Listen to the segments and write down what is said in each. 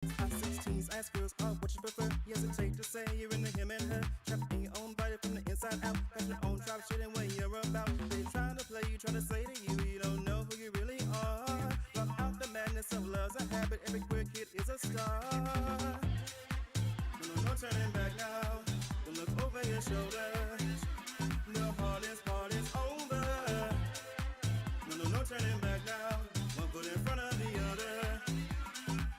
16s, ask girls, what you prefer. You hesitate to say you're into him and her. Trapped in your own body from the inside out. Got your own tribe shit and what you're about. They trying to play you, trying to say to you, you don't know who you really are. Block out the madness of love's a habit. Every queer kid is a star. No turning back now. Don't look over your shoulder. The hardest part is over. No turning back now. One foot in front of the other.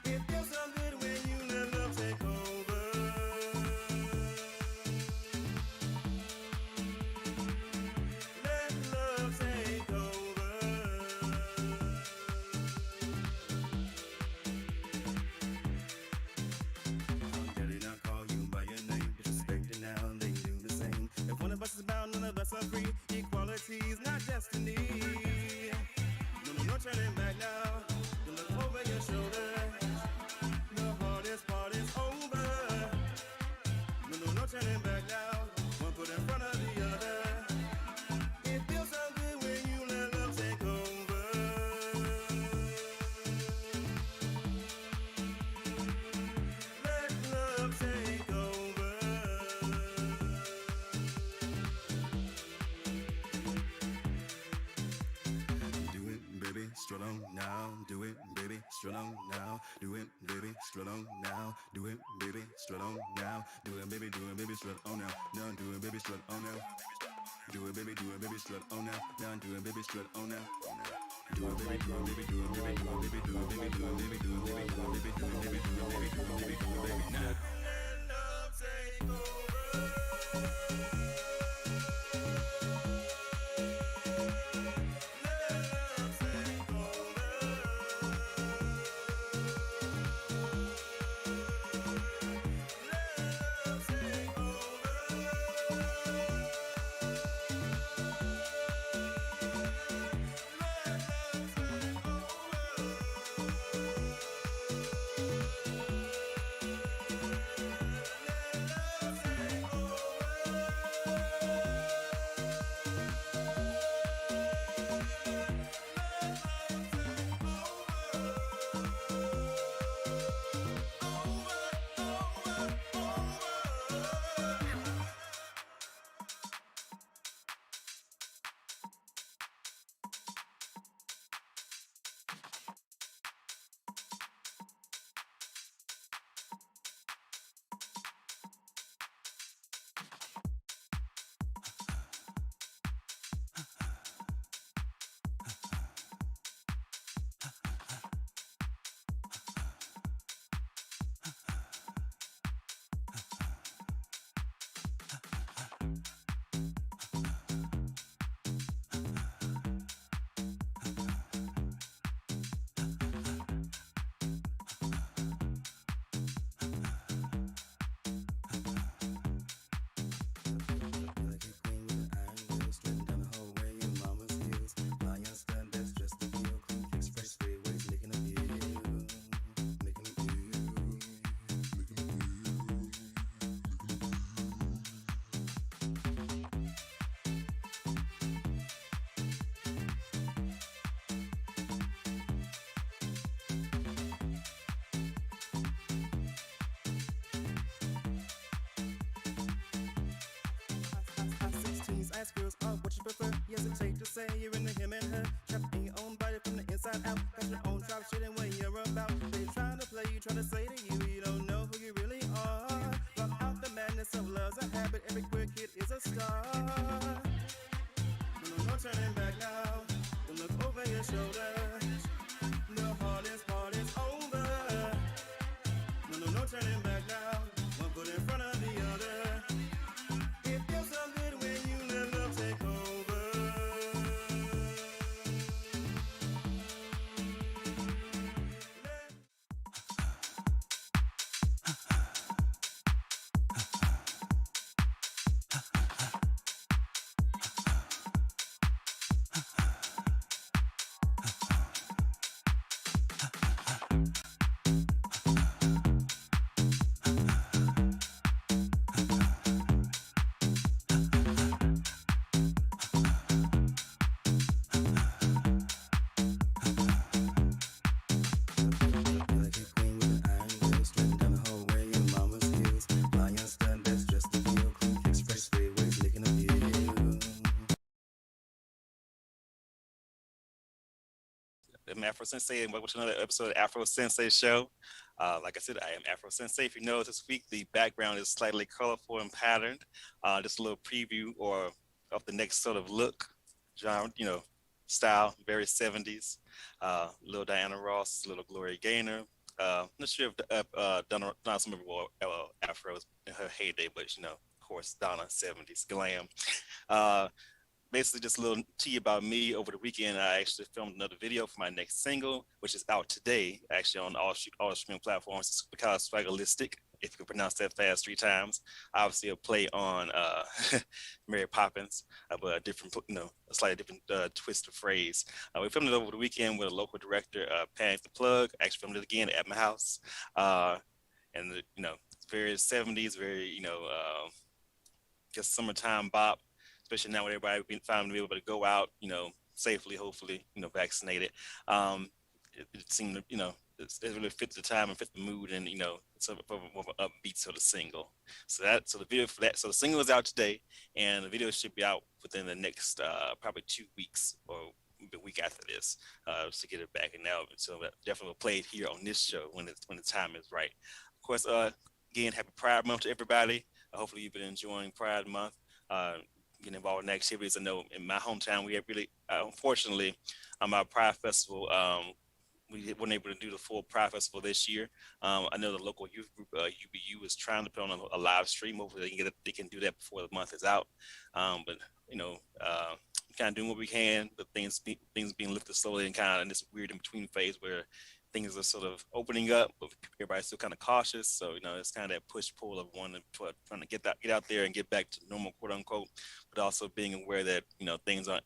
It feels so good when you let love take over. Let love take over. Daddy not call you by your name, disrespecting now, they do the same. If one of us is bound, none of us are free. Equality is not destiny. No turning back now. Don't look over your shoulder. The hardest part is over. No turning back now. One foot in front of the other. It feels so good when you let love take over. Let love take over. Do it, baby, strut on now. Do it, baby, strut on now. Do it, baby, strut on now. Do it, baby, strut on now. Do it, baby, strut on now. Now do it, baby, strut on now. Do it, baby, strut on now. Now do it, baby, strut on now. Do it, baby, do it, baby, do it, baby, do it, baby, do it, baby, do it, baby, do it, baby, do it, baby, do it, baby, do it, baby, do it, baby, do it, baby, now. Let love take over. Ask girls, what you prefer. You hesitate to say you're into him and her. Trapped in your own body from the inside out. Got your own tribe shit and what you're about. They trying to play you, trying to say to you, you don't know who you really are. Block out the madness of love's a habit. Every queer kid is a star. No turning back now. Don't look over your shoulder. The hardest part is over. No turning back now. One foot in front of the other. It feels so good when you let love take over. Let I'm Afro Sensei, and welcome to another episode of Afro Sensei Show. Like I said, I am Afro Sensei. If you notice this week, the background is slightly colorful and patterned. Just a little preview or of the next sort of look, genre, style, very 70s. Little Diana Ross, little Gloria Gaynor. Not sure if Donna Summer wore Afros in her heyday, but of course, Donna 70s glam. Uh, Basically just a little tea about me. Over the weekend, I actually filmed another video for my next single, which is out today, actually on all streaming platforms. It's because Swagalistic, if you can pronounce that fast 3 times. Obviously, a play on Mary Poppins, but a slightly different twist of phrase. We filmed it over the weekend with a local director, Panic the Plug. Actually filmed it again at my house. And, it's very 70s, very, just summertime bop, especially now with everybody being finally be able to go out, safely, hopefully, vaccinated. Um, it seemed to, it really fit the time and fit the mood, and it's a more of an upbeat sort of single. So the video for that, so the single is out today, and the video should be out within the next probably 2 weeks or the week after this to get it back. And now, so definitely will play it here on this show when the time is right. Of course, again, happy Pride Month to everybody. Hopefully, you've been enjoying Pride Month. Uh, Getting involved in activities. I know in my hometown, we have really, unfortunately, our Pride Festival, we weren't able to do the full Pride Festival this year. I know the local youth group, UBU, is trying to put on a live stream. Hopefully, they can do that before the month is out. But kind of doing what we can, but things being lifted slowly and kind of in this weird in between phase where things are sort of opening up, but everybody's still kind of cautious. So it's kind of that push pull of wanting to trying to get out there and get back to normal, quote unquote, but also being aware that things aren't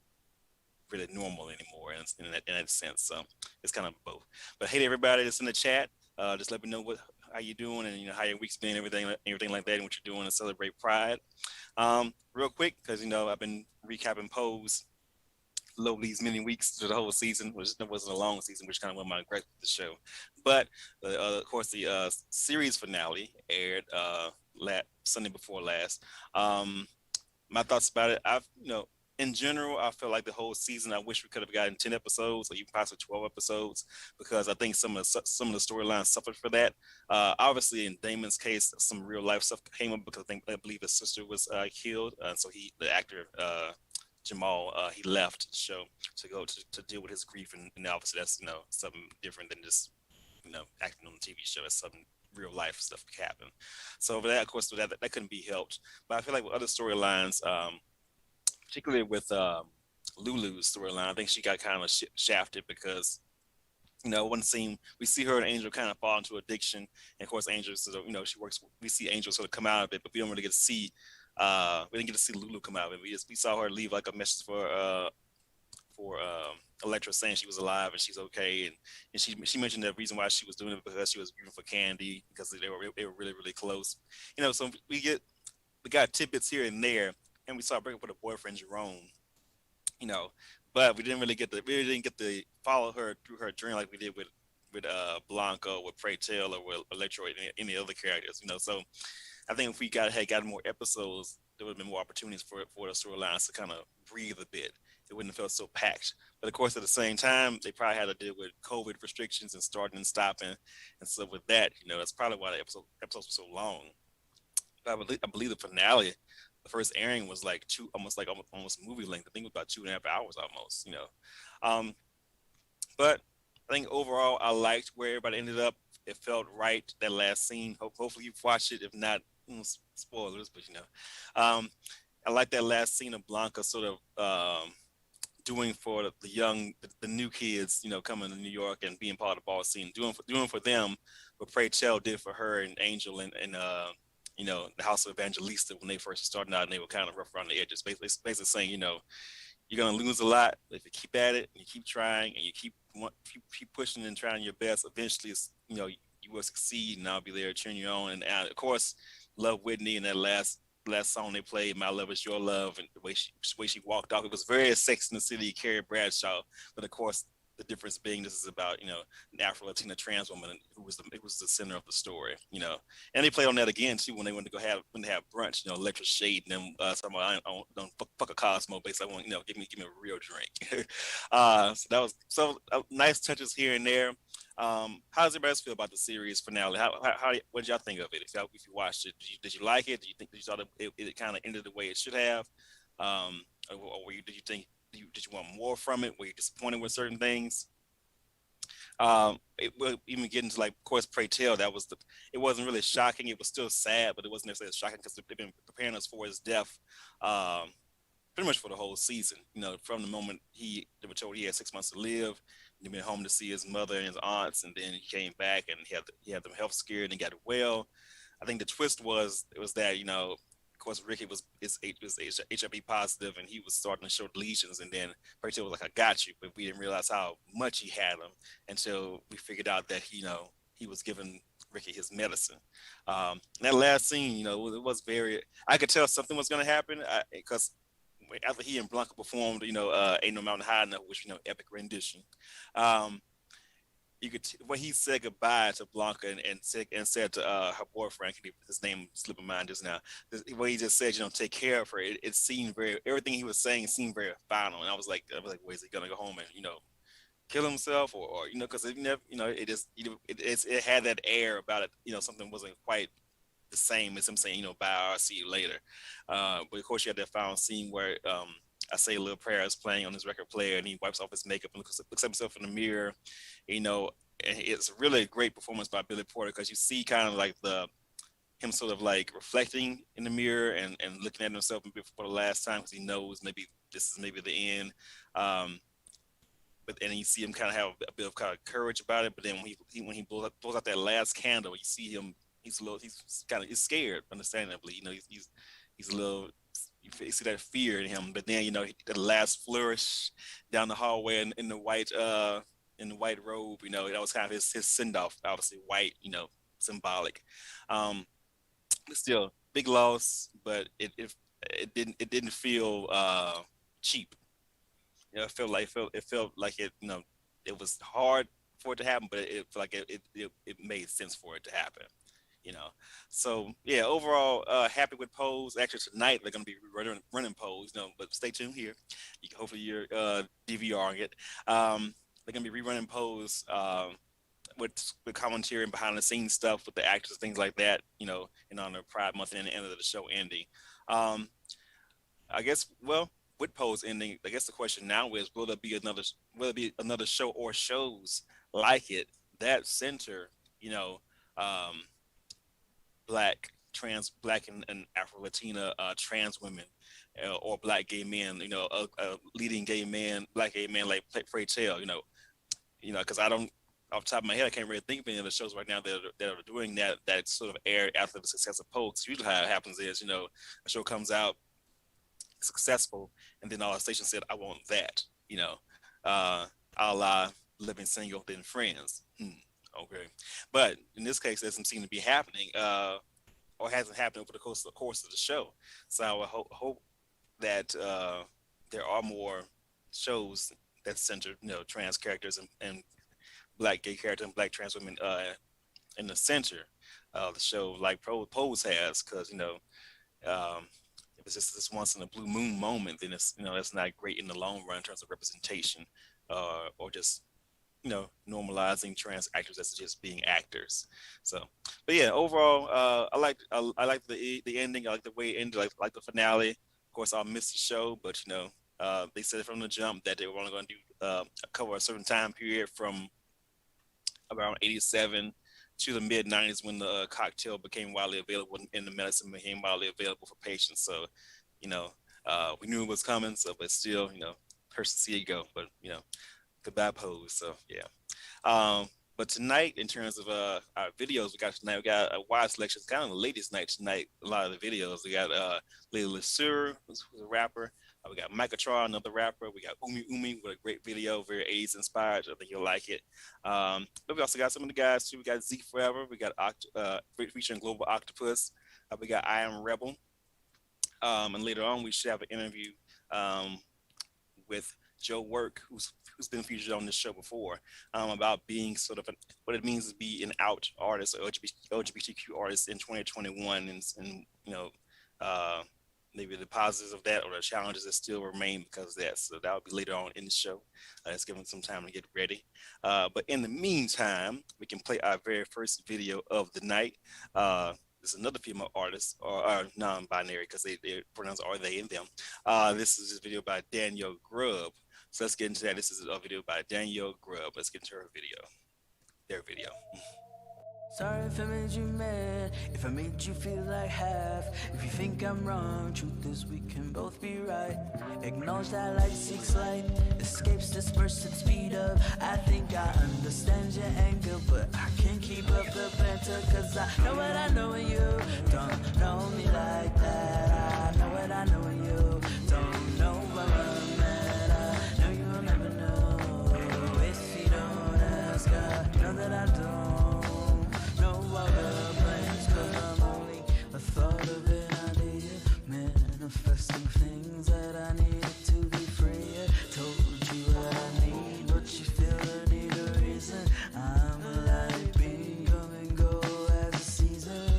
really normal anymore in that sense. So it's kind of both. But hey, everybody that's in the chat, just let me know how you doing, and how your week's been, everything like that, and what you're doing to celebrate Pride. Real quick, because I've been recapping Pose low these many weeks to the whole season, which wasn't a long season, which kind of went my regrets with the show. But of course, the series finale aired Sunday before last. My thoughts about it, in general, I feel like the whole season, I wish we could have gotten 10 episodes or even possibly 12 episodes, because I think some of the storylines suffered for that. Obviously, in Damon's case, some real life stuff came up because I believe his sister was killed. So the actor, Jamal, he left the show to go to deal with his grief, and obviously that's something different than just acting on the TV show. It's something real life stuff that happened. So for that, of course, that couldn't be helped. But I feel like with other storylines, particularly with Lulu's storyline, I think she got kind of shafted because one scene we see her and Angel kind of fall into addiction, and of course Angel sort of she works. We see Angel sort of come out of it, but we don't really get to see. We didn't get to see Lulu come out of it. We saw her leave like a message for Electra, saying she was alive and she's okay, and she mentioned the reason why she was doing it because she was rooting for Candy because they were really really close. So we got tidbits here and there, and we saw her break up with her boyfriend Jerome. But we didn't get to follow her through her journey like we did with Blanco, with Prey Tale, or with Electra, or any other characters. So I think if we had gotten more episodes, there would have been more opportunities for the storylines to kind of breathe a bit. It wouldn't have felt so packed. But of course, at the same time, they probably had to deal with COVID restrictions and starting and stopping. And so with that, that's probably why the episodes were so long. But I believe the finale, the first airing, was like almost movie length. I think it was about 2.5 hours almost. But I think overall, I liked where everybody ended up. It felt right, that last scene. Hopefully you've watched it. If not, spoilers, but I like that last scene of Blanca sort of doing for the new kids, coming to New York and being part of the ball scene, doing for them what Pray Tell did for her and Angel and the House of Evangelista when they first started out, and they were kind of rough around the edges, basically saying, you're gonna lose a lot, but if you keep at it and you keep trying and you keep pushing and trying your best, eventually, you will succeed, and I'll be there cheering you on. And of course, love Whitney, and that last song they played, "My Love Is Your Love," and the way she walked off, it was very Sex and the City, Carrie Bradshaw. But of course, The difference being this is about, an Afro-Latina trans woman it was the center of the story, and they played on that again too when they went to when they have brunch, Electric Shade and them talking about I don't fuck a Cosmo basically, I want, give me a real drink. So that was nice touches here and there. How does everybody else feel about the series finale? What did y'all think of it? If you watched it, did you like it? Did you thought it kind of ended the way it should have? Or did you think did you want more from it? Were you disappointed with certain things? It will even get into, like, of course, Pray Tell. It wasn't really shocking. It was still sad, but it wasn't necessarily shocking because they've been preparing us for his death, pretty much for the whole season. From the moment they were told he had 6 months to live, he went home to see his mother and his aunts, and then he came back and he had them health scared and got well. I think the twist was that, of course, Ricky was HIV positive, and he was starting to show lesions. And then Rachel was like, "I got you," but we didn't realize how much he had them until we figured out that he was giving Ricky his medicine. That last scene, it was very. I could tell something was going to happen because after he and Blanca performed, "Ain't No Mountain High Enough," which, epic rendition. Um, you could when he said goodbye to Blanca and said to her boyfriend, his name slipped my mind just now. What he just said, take care of her. It seemed everything he was saying seemed very final, and well, is he gonna go home and kill himself, or because it never, it just it had that air about it. Something wasn't quite the same as him saying, bye, I'll see you later. But of course, you had that final scene where I Say a Little Prayer is playing on his record player, and he wipes off his makeup and looks at himself in the mirror. And it's really a great performance by Billy Porter because you see kind of like him sort of like reflecting in the mirror and looking at himself for the last time because he knows maybe this is maybe the end. But and you see him kind of have a bit of kind of courage about it. But then when he blows out that last candle, you see him. He's scared, understandably. He's a little. You see that fear in him. But then the last flourish down the hallway in the white robe. That was kind of his send off. Obviously white. Symbolic. But still, big loss. But it didn't feel cheap. It felt like it was hard for it to happen, but it felt like it made sense for it to happen. So yeah, overall, happy with Pose. Actually, tonight they're going to be running Pose. But stay tuned here. Hopefully you're DVRing it. They're going to be rerunning Pose with commentary and behind the scenes stuff with the actors, things like that. In honor of Pride Month and the end of the show ending. I guess, well, with Pose ending, I guess the question now is, will there be another show or shows like it that center, black and Afro-Latina trans women or black gay men, a leading black gay man like Pray Tell, because I don't, off the top of my head, I can't really think of any of the shows right now that are doing that sort of air after the success of Pose. Usually how it happens is, a show comes out successful, and then all the stations said, "I want that," a la Living Single then Friends. Okay, but in this case, it doesn't seem to be happening, or hasn't happened over the course of the show. So I would hope that there are more shows that center, trans characters and black gay characters and black trans women in the center of the show, like Pose has, because if it's just this once in a blue moon moment, then it's not great in the long run in terms of representation, or just normalizing trans actors as just being actors. So, but yeah, overall, I like the ending. I like the way it ended. Like the finale. Of course, I missed the show, but they said from the jump that they were only going to do cover a certain time period from around '87 to the mid '90s when the cocktail became widely available and the medicine became widely available for patients. So, we knew it was coming. So, but still, hurts to see it go. But goodbye Pose. So yeah. But tonight, in terms of our videos, we got a wide selection. It's kind of the ladies' night tonight. A lot of the videos. We got Lily Lesueur, who's a rapper. We got Micatron, another rapper. We got Umi Umi with a great video, very 80s inspired. I think you'll like it. But we also got some of the guys too. We got Z Forever. We got featuring Global Octopus. We got I Am Rebel. And later on, we should have an interview with Joe Work, who's been featured on this show before, about being sort of what it means to be an out artist or LGBTQ artist in 2021, and uh, maybe the positives of that or the challenges that still remain because of that. So that will be later on in the show. Let's give them some time to get ready. But in the meantime, we can play our very first video of the night. This is another female artist, or non-binary, because their pronouns are they and them. This is a video by Danielle Grubb. So let's get into that. This is a video by Danielle Grubb. Let's get into her video. Their video. Sorry if I made you mad, if I made you feel like half. If you think I'm wrong, truth is we can both be right. Acknowledge that life seeks light, escapes disperse at speed up. I think I understand your anger, but I can't keep up the banter. Cause I know what I know and you don't know me like that. I know what I know and you don't know where I'm at. I know you will never know if you don't ask. I know that I don't. Cause I'm only a thought of an idea, manifesting things that I need to be free. I told you what I need, but you feel the need a reason. I'm a light being, come and go as a season.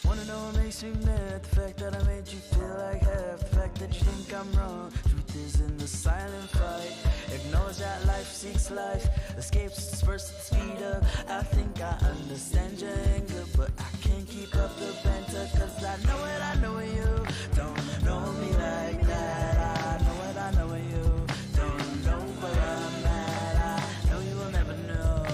Wanna know what makes me mad? The fact that I made you feel like half. The fact that you think I'm wrong. Truth is in the silent fight. Acknowledge that life seeks life, escapes disperse at speed up. I think I understand your anger, but I can't keep up the banter. Cause I know what I know and you don't know me like that. I know what I know and you don't know where I'm at. I know you will never know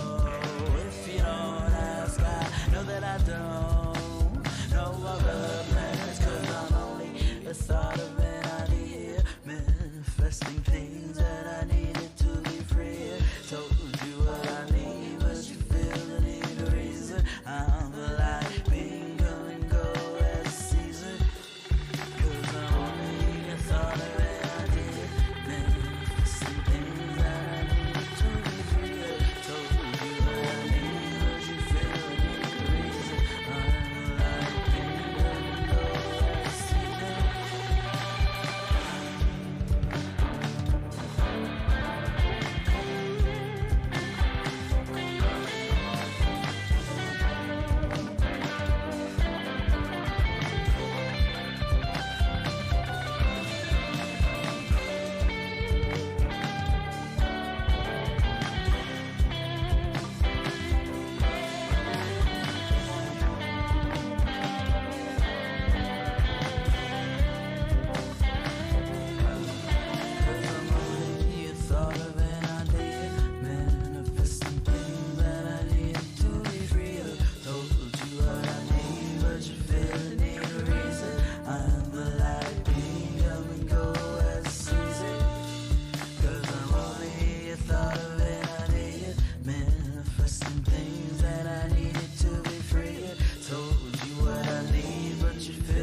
if you don't ask. I know that I don't know other plans. Cause I'm only the thought of an idea, manifesting things that I needed to be free. Told you what I need, but you feel the need of reason. I'm alive, being come and go as a season. Cause I'm only a thought of an idea, manifesting things that I needed to be free. Told you what I need, but you feel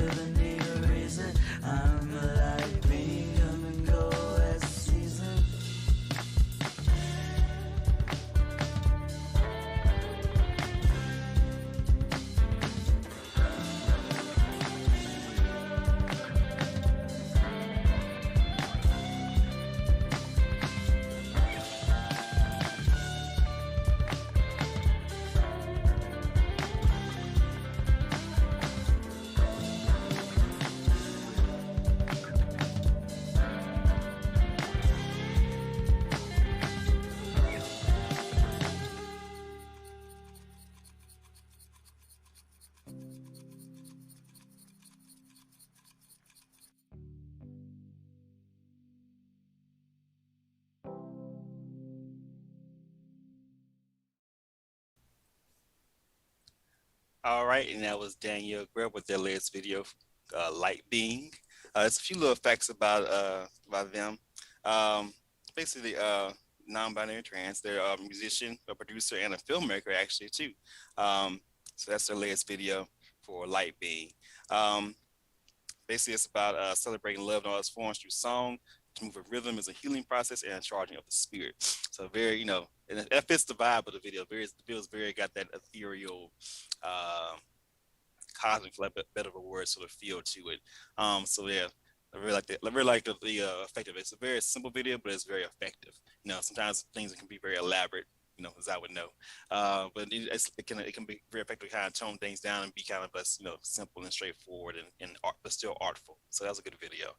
the need of reason. I'm alive, being come and go as a season. All right, and that was Danielle Grubb with their latest video, Light Being. There's a few little facts about them. Basically, non-binary trans. They're a musician, a producer, and a filmmaker actually too. So that's their latest video for Light Being. Basically, it's about celebrating love in all its forms through song. To move a rhythm is a healing process and a charging of the spirit. So very, and that fits the vibe of the video. The video is very got that ethereal, cosmic, for lack of a better word, sort of feel to it. So yeah, I really like the effective. It's a very simple video, but it's very effective. Sometimes things can be very elaborate. As I would know, but it can be very effective, kind of tone things down and be kind of less, simple and straightforward and art, but still artful. So that was a good video.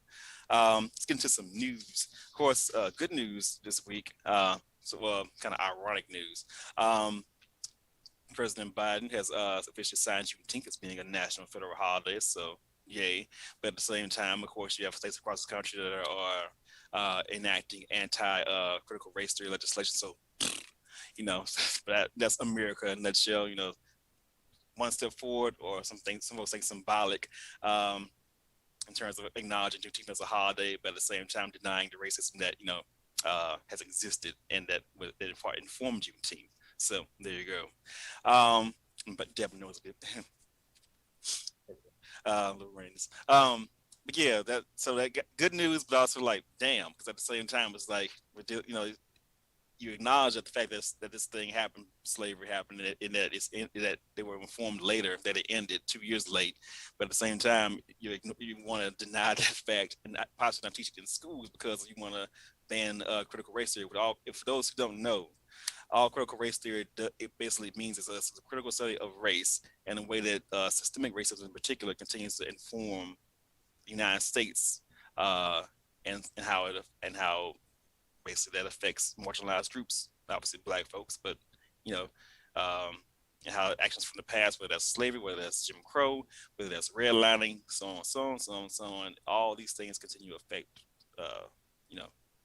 Let's get into some news. Of course, good news this week. Kind of ironic news. President Biden has officially signed Juneteenth as being a national federal holiday. So yay. But at the same time, of course, you have states across the country that are enacting anti-critical race theory legislation. So, that's America in a nutshell. One step forward, or some folks think symbolic, in terms of acknowledging Juneteenth as a holiday, but at the same time denying the racism that has existed and that informed Juneteenth. So there you go. But Deb knows a bit. Little rains. But yeah, that good news, but also like damn, because at the same time it's like you acknowledge that the fact that this thing happened, slavery happened, and that they were informed later that it ended 2 years late. But at the same time, you want to deny that fact and possibly not teach it in schools because you want to ban critical race theory. If for those who don't know, all critical race theory, it basically means it's a critical study of race and the way that systemic racism in particular continues to inform the United States and how basically that affects marginalized groups, obviously Black folks, but and how actions from the past, whether that's slavery, whether that's Jim Crow, whether that's redlining, so on, all these things continue to affect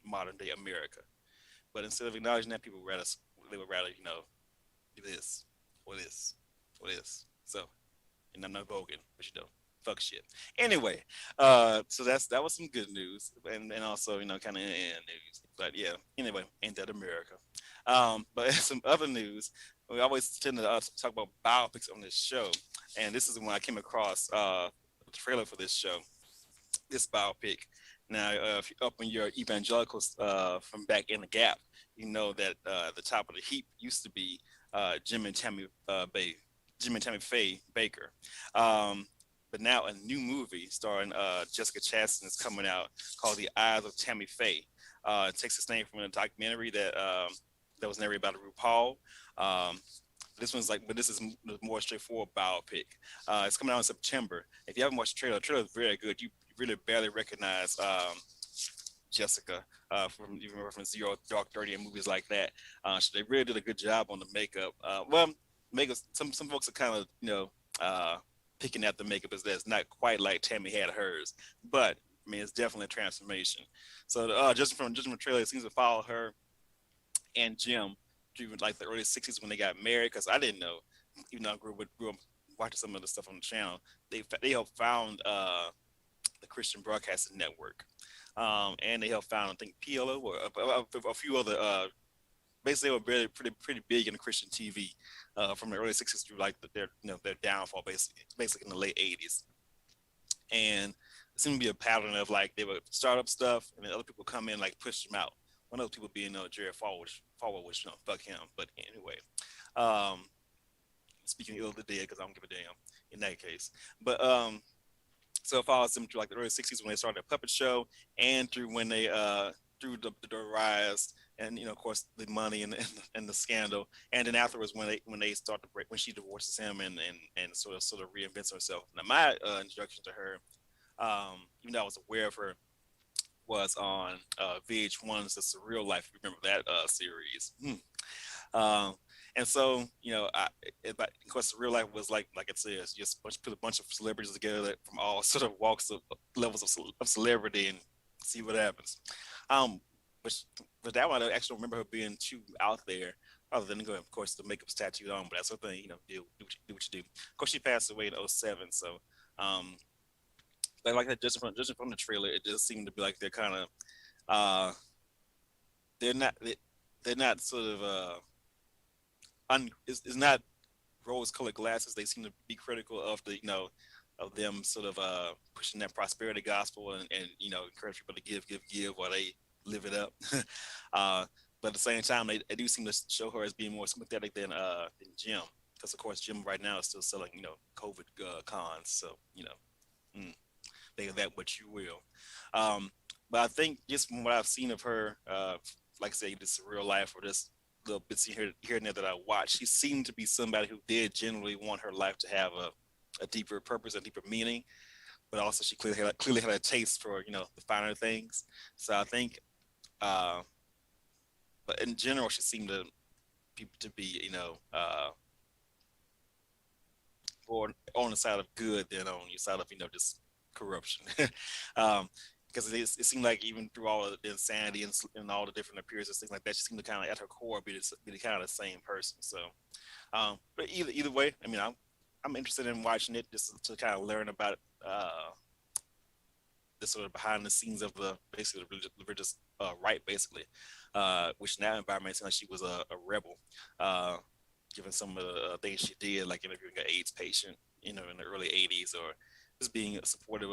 modern day America. But instead of acknowledging that, they would rather do this or this or this. So, and I'm not voguing, but fuck shit. Anyway, so that was some good news, and also kind of news. But yeah, anyway, ain't that America? But some other news. We always tend to talk about biopics on this show, and this is when I came across the trailer for this show, this biopic. Now, if you're up on your evangelicals from back in the Gap, you know that the top of the heap used to be Jim and Tammy Faye Baker. But now a new movie starring Jessica Chastain is coming out called The Eyes of Tammy Faye. It takes its name from a documentary that was narrated by RuPaul. This is more straightforward biopic. It's coming out in September. If you haven't watched the trailer is very good. You really barely recognize Jessica from Zero Dark 30 and movies like that. So they really did a good job on the makeup. Some folks are kind of picking at the makeup as that's not quite like Tammy had hers, but I mean it's definitely a transformation. So just from the trailer, it seems to follow her and Jim through like the early 60s when they got married, because I didn't know, even though I grew up watching some of the stuff on the channel, they helped found the Christian Broadcasting Network, and they helped found, I think, PLO or a few other. Basically, they were pretty big in the Christian TV from the early 60s through like their downfall, basically in the late 80s. And it seemed to be a pattern of like they would start up stuff and then other people come in like push them out. One of those people being Jerry Falwell, which fuck him. But anyway, speaking ill of the dead because I don't give a damn in that case. But so it follows them through like the early 60s when they started a puppet show, and through when they through the rise, and of course the money and the scandal, and then afterwards when they start to break, when she divorces him and sort of reinvents herself. Now my introduction to her, even though I was aware of her, was on VH1's The Surreal Life. Remember that series? And so, of course, Real Life was like it says, just put a bunch of celebrities together from all sort of walks of levels of celebrity and see what happens. But that one, I actually don't remember her being too out there, other than, of course, the makeup's tattooed on, but that's her thing, do what you do. Of course, she passed away in 2007, so, like that, just from the trailer, it just seemed to be like they're kind of, they're not sort of, it's not rose-colored glasses. They seem to be critical of the, of them sort of pushing that prosperity gospel and encourage people to give while they live it up. But at the same time, they do seem to show her as being more sympathetic than Jim, because of course Jim right now is still selling COVID cons. So think of that what you will. Um, but I think just from what I've seen of her, like I say, this real life or just little bits here and there that I watched, she seemed to be somebody who did generally want her life to have a deeper purpose, a deeper meaning. But also, she clearly had a taste for the finer things. So I think, uh, but in general, she seemed to people to be more on the side of good than on the side of just corruption. um, because it seemed like even through all of the insanity and all the different appearances, things like that, she seemed to kind of at her core be the kind of the same person. So, but either way, I mean, I'm interested in watching it just to kind of learn about the sort of behind the scenes of the basically the religious right, basically, which in that environment seemed like she was a rebel, uh, given some of the things she did, like interviewing an AIDS patient, in the early '80s, or just being supportive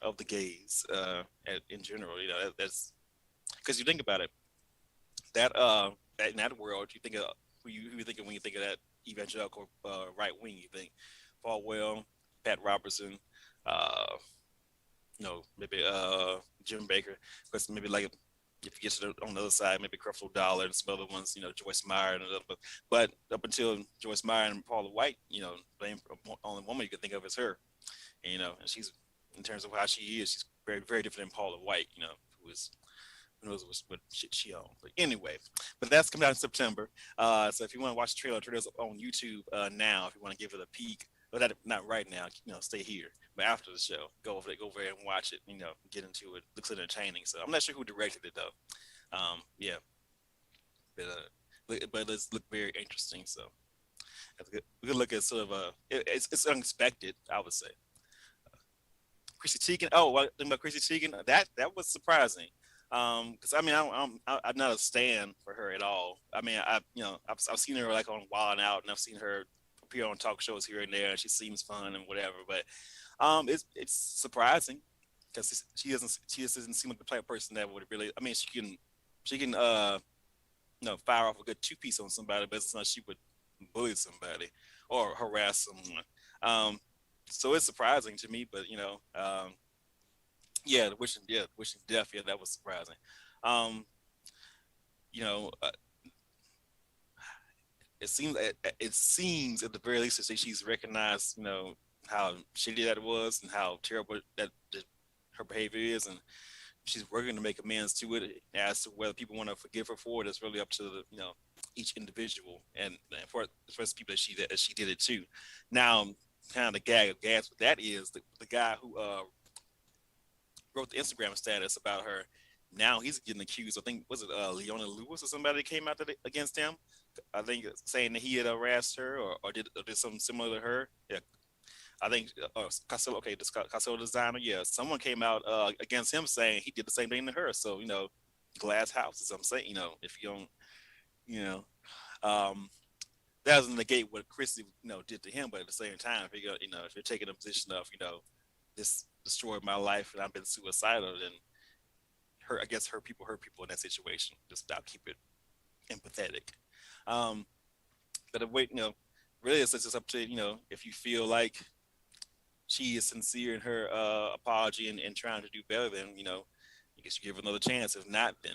of the gays in general. That's because you think about it, in that world, you think of who you think of when you think of that evangelical right wing. You think Falwell, Pat Robertson, uh, maybe Jim Baker, because maybe like if you get to on the other side, maybe Creflo Dollar and some other ones, Joyce Meyer and other, but up until Joyce Meyer and Paula White, the only woman you can think of is her, and, and she's in terms of how she is, she's very very different than Paula White, who is who knows what shit she on. But anyway, but that's coming out in September. So if you want to watch the trailer's on YouTube now. If you want to give it a peek, but not right now. Stay here. But after the show, go over there and watch it. Get into it. Looks entertaining. So I'm not sure who directed it though. Yeah, but it does look very interesting. So that's good. We could look at sort of it's unexpected, I would say. Chrissy Teigen. Oh, what thing about Chrissy Teigen? That was surprising. Because I mean, I'm not a stan for her at all. I mean, I've seen her like on Wild 'N Out, and I've seen her appear on talk shows here and there, and she seems fun and whatever. But it's surprising because she doesn't seem like the type of person that would really. I mean, she can fire off a good two piece on somebody, but it's not she would bully somebody or harass someone. So it's surprising to me, but yeah, wishing death. Yeah, that was surprising. Um, you know, uh, it seems at the very least that she's recognized, how shitty that was and how terrible that her behavior is, and she's working to make amends to it. As to whether people want to forgive her for it, it's really up to each individual, and for the first people that she did it to. Now, kind of the gag of gas with that is the guy who wrote the Instagram status about her. Now he's getting accused. I think was it Leona Lewis or somebody that came out against him. I think saying that he had harassed her or did something similar to her. Yeah, I think Costello. Okay, this Costello designer. Yeah, someone came out against him saying he did the same thing to her. So glass houses. I'm saying if you don't um, that doesn't negate what Chrissy did to him, but at the same time, if you're taking a position of this destroyed my life and I've been suicidal, then I guess hurt people in that situation. Just about keep it empathetic. But really it's just up to if you feel like she is sincere in her apology and trying to do better, then I guess you give her another chance. If not, then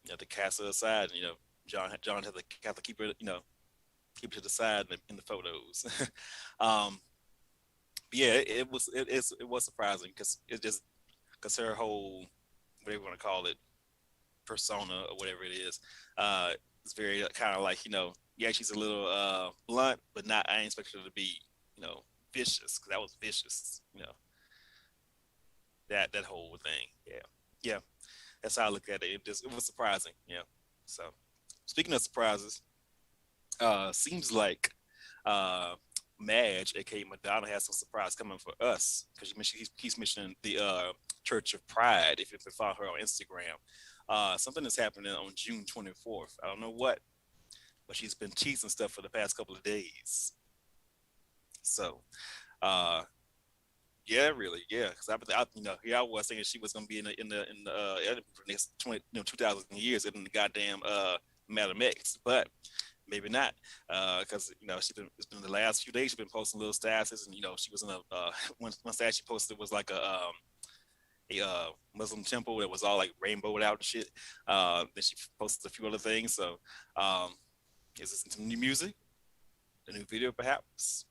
you have to cast her aside. And, John has to keep her keep it to the side in the photos. Yeah, it was surprising because her whole, whatever you want to call it, persona or whatever it is, it's very kind of like yeah, she's a little blunt, but not. I ain't expect her to be vicious, because that was vicious. That whole thing. Yeah, that's how I look at it. It was surprising. Yeah. So speaking of surprises, seems like Madge, aka Madonna, has some surprise coming for us, because he's mentioning the Church of Pride. If you can follow her on Instagram, something is happening on June 24th. I don't know what, but she's been teasing stuff for the past couple of days. So, yeah, really, yeah, because here I was thinking she was gonna be in the for the next 20 2,000 years in the goddamn Madam X, but maybe not, because you know it's been the last few days she's been posting little statuses, and you know she was in a one stat she posted was like a Muslim temple that was all like rainbowed out and shit. Then she posted a few other things. So, is this some new music, a new video perhaps?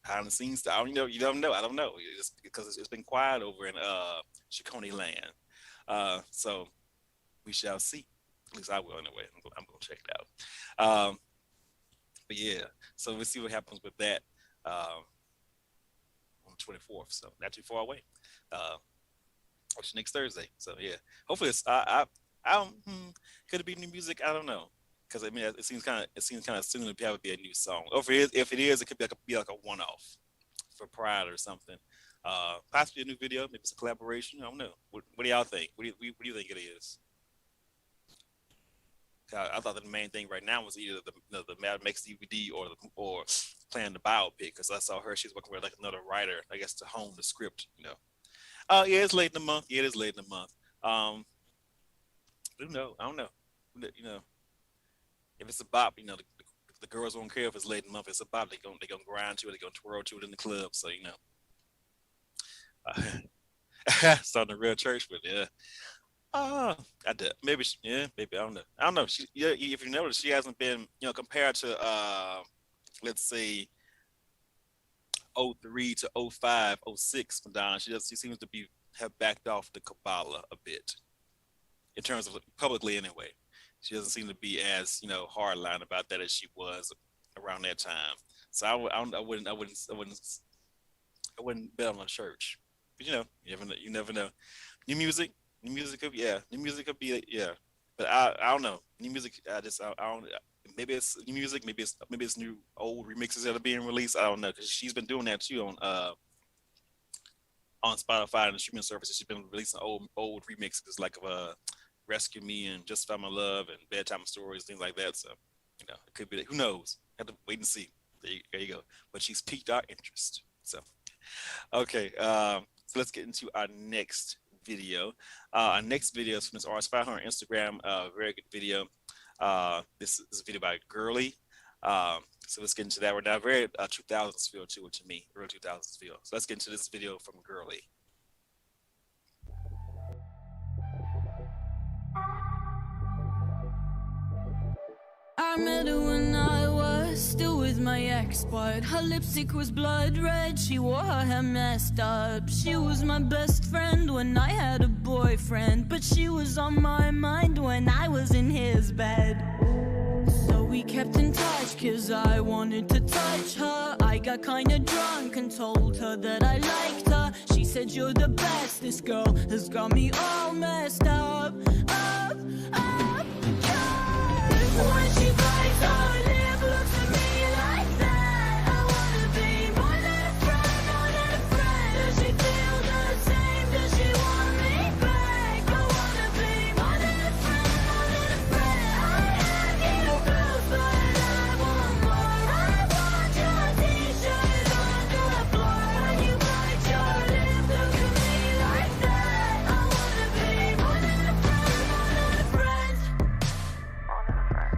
Behind the scenes, I don't know. You don't know. I don't know. It's because it's been quiet over in Chicone land. So we shall see. At least I will anyway. I'm gonna check it out. But yeah, so we'll see what happens with that on the 24th. So not too far away. Which next Thursday. So yeah, hopefully it's could it be new music? I don't know, because I mean it seems kind of soon to probably be a new song. Or if it is, it could be like a one-off for Pride or something. Possibly a new video, maybe it's a collaboration. I don't know. What do y'all think? What do you think it is? I thought that the main thing right now was either the Mad Max DVD or playing the biopic, because I saw her. She's working with like another writer, I guess, to hone the script. You know. Oh yeah, it's late in the month. Yeah, it is late in the month. I don't know. You know, if it's a bop, you know, the girls don't care if it's late in the month. If it's a bop, they gonna grind to it. They gonna twirl to it in the club. So you know, starting a real church, but yeah. I did. Maybe I don't know. She, yeah, if you notice, she hasn't been, you know, compared to let's say 03 to 05, 06 Madonna. She seems to have backed off the Kabbalah a bit in terms of publicly anyway. She doesn't seem to be as, you know, hardline about that as she was around that time. So I wouldn't bet on the church. But you know, you never know. New music could be yeah. But I don't know. New music, I don't. Maybe it's new music. Maybe it's new old remixes that are being released. I don't know, because she's been doing that too on Spotify and the streaming services. She's been releasing old remixes like of "Rescue Me" and "Just Found My Love" and "Bedtime Stories," things like that. So you know, it could be. Who knows? Have to wait and see. There you go. But she's piqued our interest. So okay. So let's get into our next video. Our next video is from this artist. Found her on Instagram. Very good video. This is a video by Girly. So let's get into that. We're now very 2000s feel to it to me, early 2000s feel. So let's get into this video from Girly. I met her when I was still with my ex, but her lipstick was blood red, she wore her hair messed up. She was my best friend when I had a boyfriend, but she was on my mind when I was in his bed. So we kept in touch, cause I wanted to touch her. I got kinda drunk and told her that I liked her. She said, "You're the best, this girl has got me all messed up. When she bites her lip, looks at me like that. I wanna be more than a friend, more than a friend. Does she feel the same? Does she want me back? I wanna be more than a friend, more than a friend. I have you close, but I want more. I want your t-shirt on the floor. When you bite your lip, look at me like that. I wanna be more than a friend, more than a friend.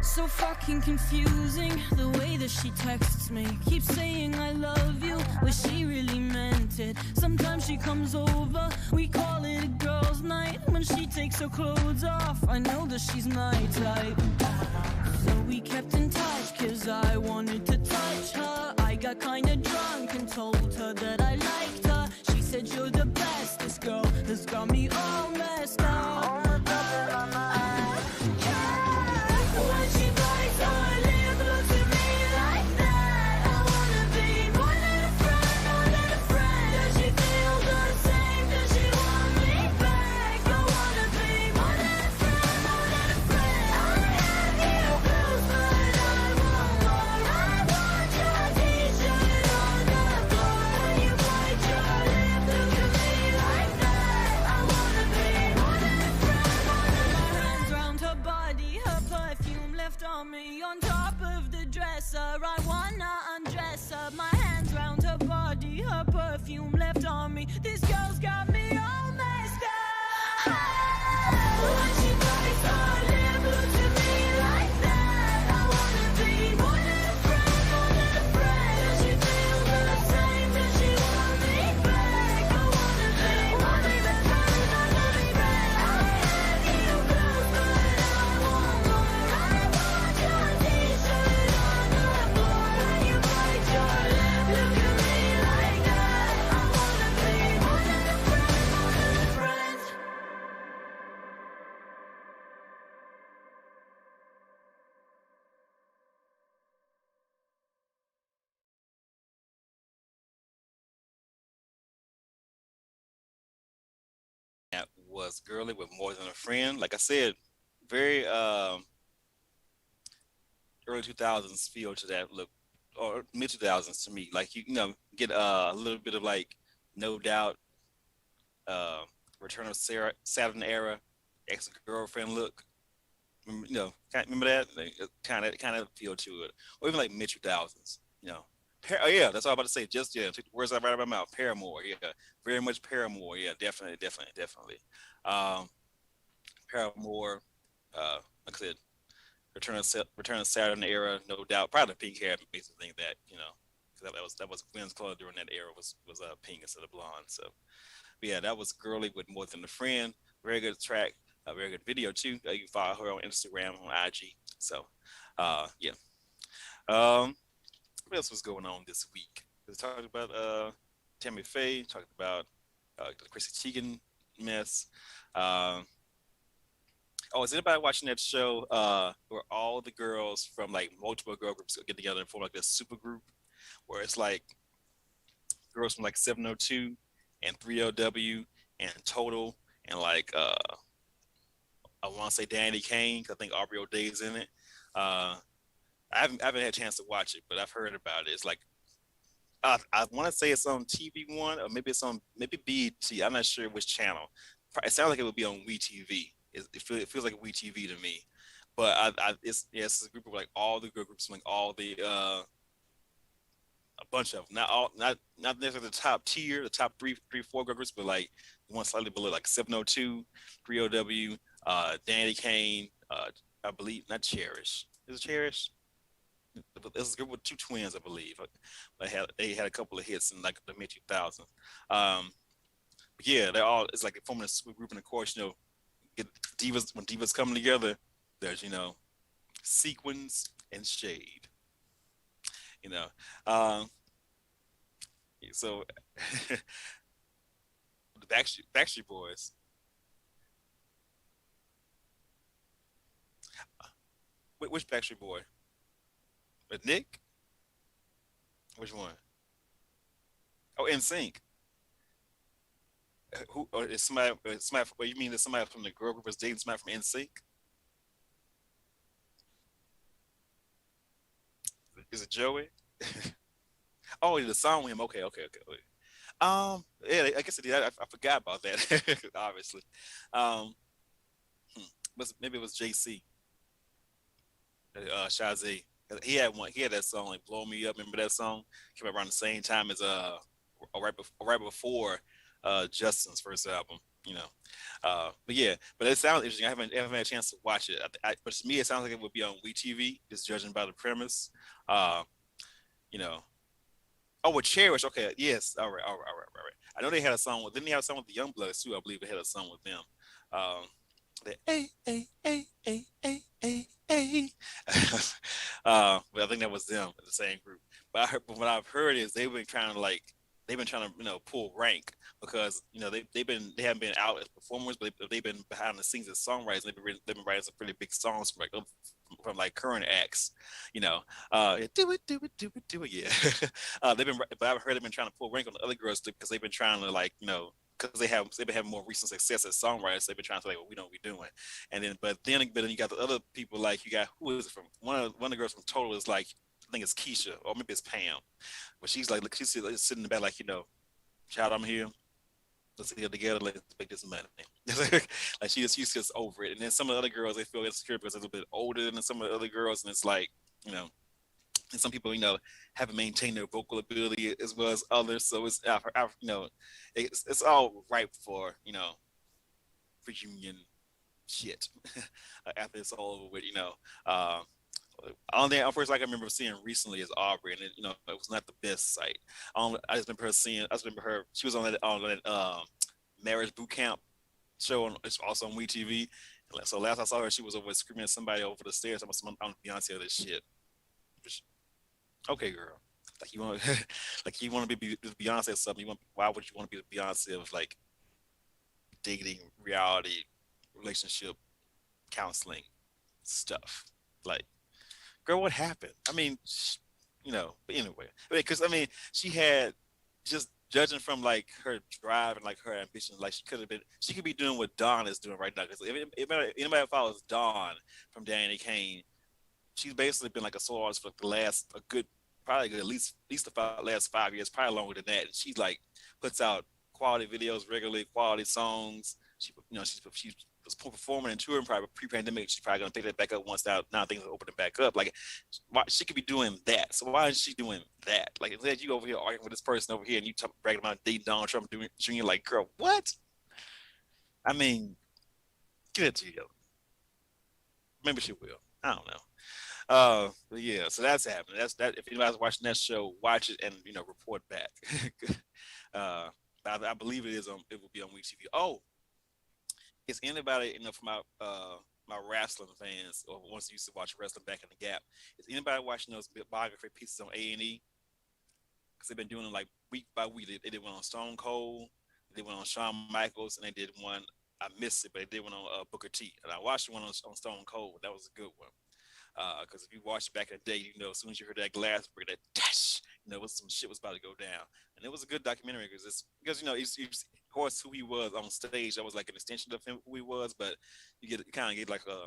So fucking confusing, the way that she texts me. Keeps saying I love you, but she really meant it. Sometimes she comes over, we call it a girls' night. When she takes her clothes off, I know that she's my type. So we kept in touch, cause I wanted to touch her. I got kinda drunk and told her that I liked her. She said, "You're the best, this girl has got me all messed up." When she bites her lip, looks at me like that. I wanna be more than a friend, more than a friend. Does she feel the same? Does she want me back? I wanna be more than a friend, more than a friend. I have you close, but I want more. I want your t-shirt on the floor. When you bite your lip, look at me like that. I wanna be more than a friend, more than a friend. Hands round her body, her perfume left on me on top of the dresser. I wanna undress her. My hands round her body, her perfume left on me. This girl's got me all messed up. When she bites her lip, looks at me like that. I wanna be was Girly with More Than a Friend. Like I said, very early 2000s feel to that look, or mid 2000s to me. Like you know, get a little bit of like No Doubt, uh, Return of Saturn era, ex girlfriend look. You know, remember that? Like, kind of feel to it, or even like mid 2000s. You know, oh yeah, that's all I'm about to say. Just yeah, take the words out of my mouth. Paramore, yeah, very much Paramore, yeah, definitely. Um, Paramore, like I said, Return of Saturn era, no doubt. Probably the pink hair makes me think that, you know, because that was Gwen's color during that era was pink instead of blonde. So but yeah, that was Girly with More Than a Friend. Very good track, a very good video too. You can follow her on Instagram, on IG. So yeah. What else was going on this week? We talked about Tammy Faye, talked about the Chrissy Teigen mess. Um, oh, is anybody watching that show where all the girls from like multiple girl groups get together and form like this super group where it's like girls from like 702 and 3LW and Total and like I want to say Danny Kane, 'cause I think Aubrey O'Day's in it. I haven't had a chance to watch it, but I've heard about it. It's like I want to say it's on TV One or maybe it's on maybe BET. I'm not sure which channel. It sounds like it would be on WeTV. It feels like WeTV to me. But it's a group of like all the girl groups, like all the a bunch of them. Not necessarily the top tier, the top three, four girl groups, but like one slightly below, like 702, 3OW, Danny Kane, I believe not Cherish. Is it Cherish? This is a group with two twins, I believe. They had a couple of hits in like the mid 2000s. Yeah, they're all it's like forming a super group, and of course, you know, get divas when divas come together. There's sequins and shade. You know, um, so the Backstreet Boys. Which Backstreet Boy? With Nick? Which one? Oh, NSYNC. Who or is somebody? Somebody? What you mean? That somebody from the girl group is dating somebody from NSYNC? Is it Joey? Oh, the song with him. Okay. Yeah, I guess it did. I forgot about that. Obviously, um, maybe it was JC, Shazzy. He had one. He had that song like "Blow Me Up." Remember that song? Came out around the same time as right before Justin's first album. You know, but yeah, but it sounds interesting. I haven't had a chance to watch it. But to me, it sounds like it would be on WeTV, just judging by the premise. Uh, you know, oh, with Cherish. Okay, yes. All right. I know they had a song with. Didn't they have a song with the Youngbloods too? I believe they had a song with them. Um, the. But I think that was them in the same group. But what I've heard is they've been trying to pull rank because they haven't been out as performers, but they've been behind the scenes as songwriters. They've been writing some pretty big songs from like current acts, do it, yeah. But I've heard they've been trying to pull rank on the other girls because they've been trying to because they've been having more recent success as songwriters. They've been trying to we know what we're doing, and then you got the other people who is it from one of the girls from Total is like I think it's Keisha or maybe it's Pam, but she's sitting in the back child, I'm here. Let's get together. Let's make this money. Like she's just over it. And then some of the other girls they feel insecure because they're a little bit older than some of the other girls, and it's and some people haven't maintained their vocal ability as well as others. So it's all ripe for reunion shit after it's all over with. Only thing first I remember seeing recently is Aubrey, and it was not the best sight. I just remember her. She was on that marriage boot camp show. It's also on WeTV. So last I saw her, she was over screaming at somebody over the stairs. I'm Beyonce or this shit. Okay, girl. Like you want, you want to be Beyonce or something. Why would you want to be the Beyonce of dating, reality, relationship, counseling stuff? Girl, what happened? I mean, but anyway, because she had just judging from like her drive and like her ambition, like she could be doing what Dawn is doing right now. Because if anybody follows Dawn from Danny Kane, she's basically been like a solo artist for the last a good probably good, at least the last 5 years, probably longer than that. And she like puts out quality videos regularly, quality songs. She was performing and touring probably pre-pandemic. She's probably gonna pick that back up once now things are opening back up. Like she could be doing that. So why is she doing that? Like instead you over here arguing with this person over here and you talk bragging about dating Donald Trump doing Jr. Like, girl, what? I mean, get it together. Maybe she will. I don't know. But yeah, so that's happening. That's that. If anybody's watching that show, watch it and report back. uh, I believe it is on. It will be on Week TV. Oh, is anybody from my wrestling fans or ones who used to watch wrestling back in the Gap? Is anybody watching those biography pieces on A&E? Because they've been doing them like week by week. They did one on Stone Cold, they did one on Shawn Michaels, and they did one. I missed it, but they did one on Booker T. And I watched one on Stone Cold. That was a good one. Because if you watched it back in the day, as soon as you heard that glass break, that dash, some shit was about to go down. And it was a good documentary because it's of course who he was on stage. That was like an extension of him who he was, but you kind of get like a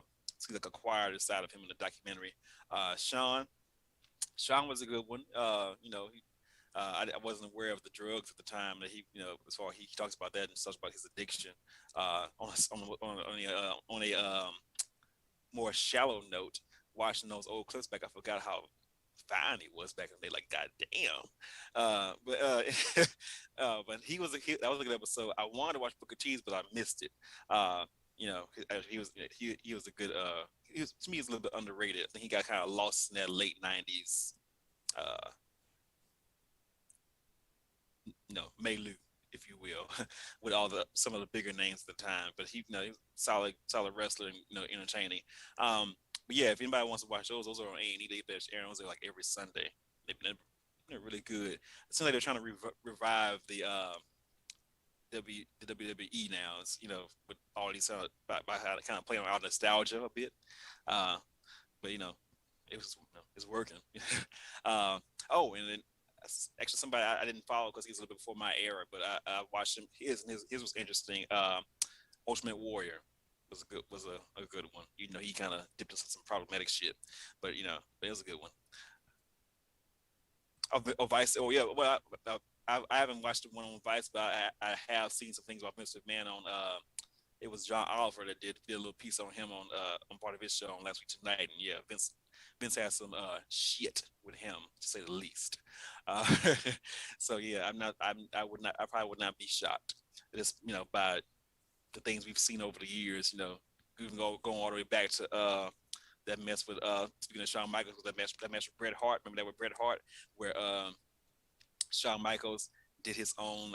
quieter side of him in the documentary. Sean was a good one. I wasn't aware of the drugs at the time that he, as far as he talks about that and talks about his addiction. On a more shallow note, watching those old clips back, I forgot how fine he was back in the day. Like, goddamn. But that was a good episode. I wanted to watch Booker T's, but I missed it. He was a good. To me, he's a little bit underrated. I think he got kind of lost in that late '90s. Melu, if you will, with some of the bigger names at the time. But he was solid wrestler and entertaining. But yeah, if anybody wants to watch those are on A&E. They're airing those like every Sunday. They're really good. It seems like they're trying to revive the WWE now. It's, with all these by how to kind of play on our nostalgia a bit. But it's working. And then actually somebody I didn't follow because he's a little bit before my era, but I watched him. His was interesting. Ultimate Warrior was a good one. He kind of dipped into some problematic shit, but it was a good one. Vice. Oh yeah. Well, I haven't watched the one on Vice, but I have seen some things about Mr. McMahon on. It was John Oliver that did a little piece on him on part of his show on Last Week Tonight, and yeah, Vince has some shit with him, to say the least. So yeah, I probably would not be shocked. Just by the things we've seen over the years. Even going all the way back to that mess with speaking of Shawn Michaels, that match with Bret Hart. Remember that with Bret Hart, where Shawn Michaels did his own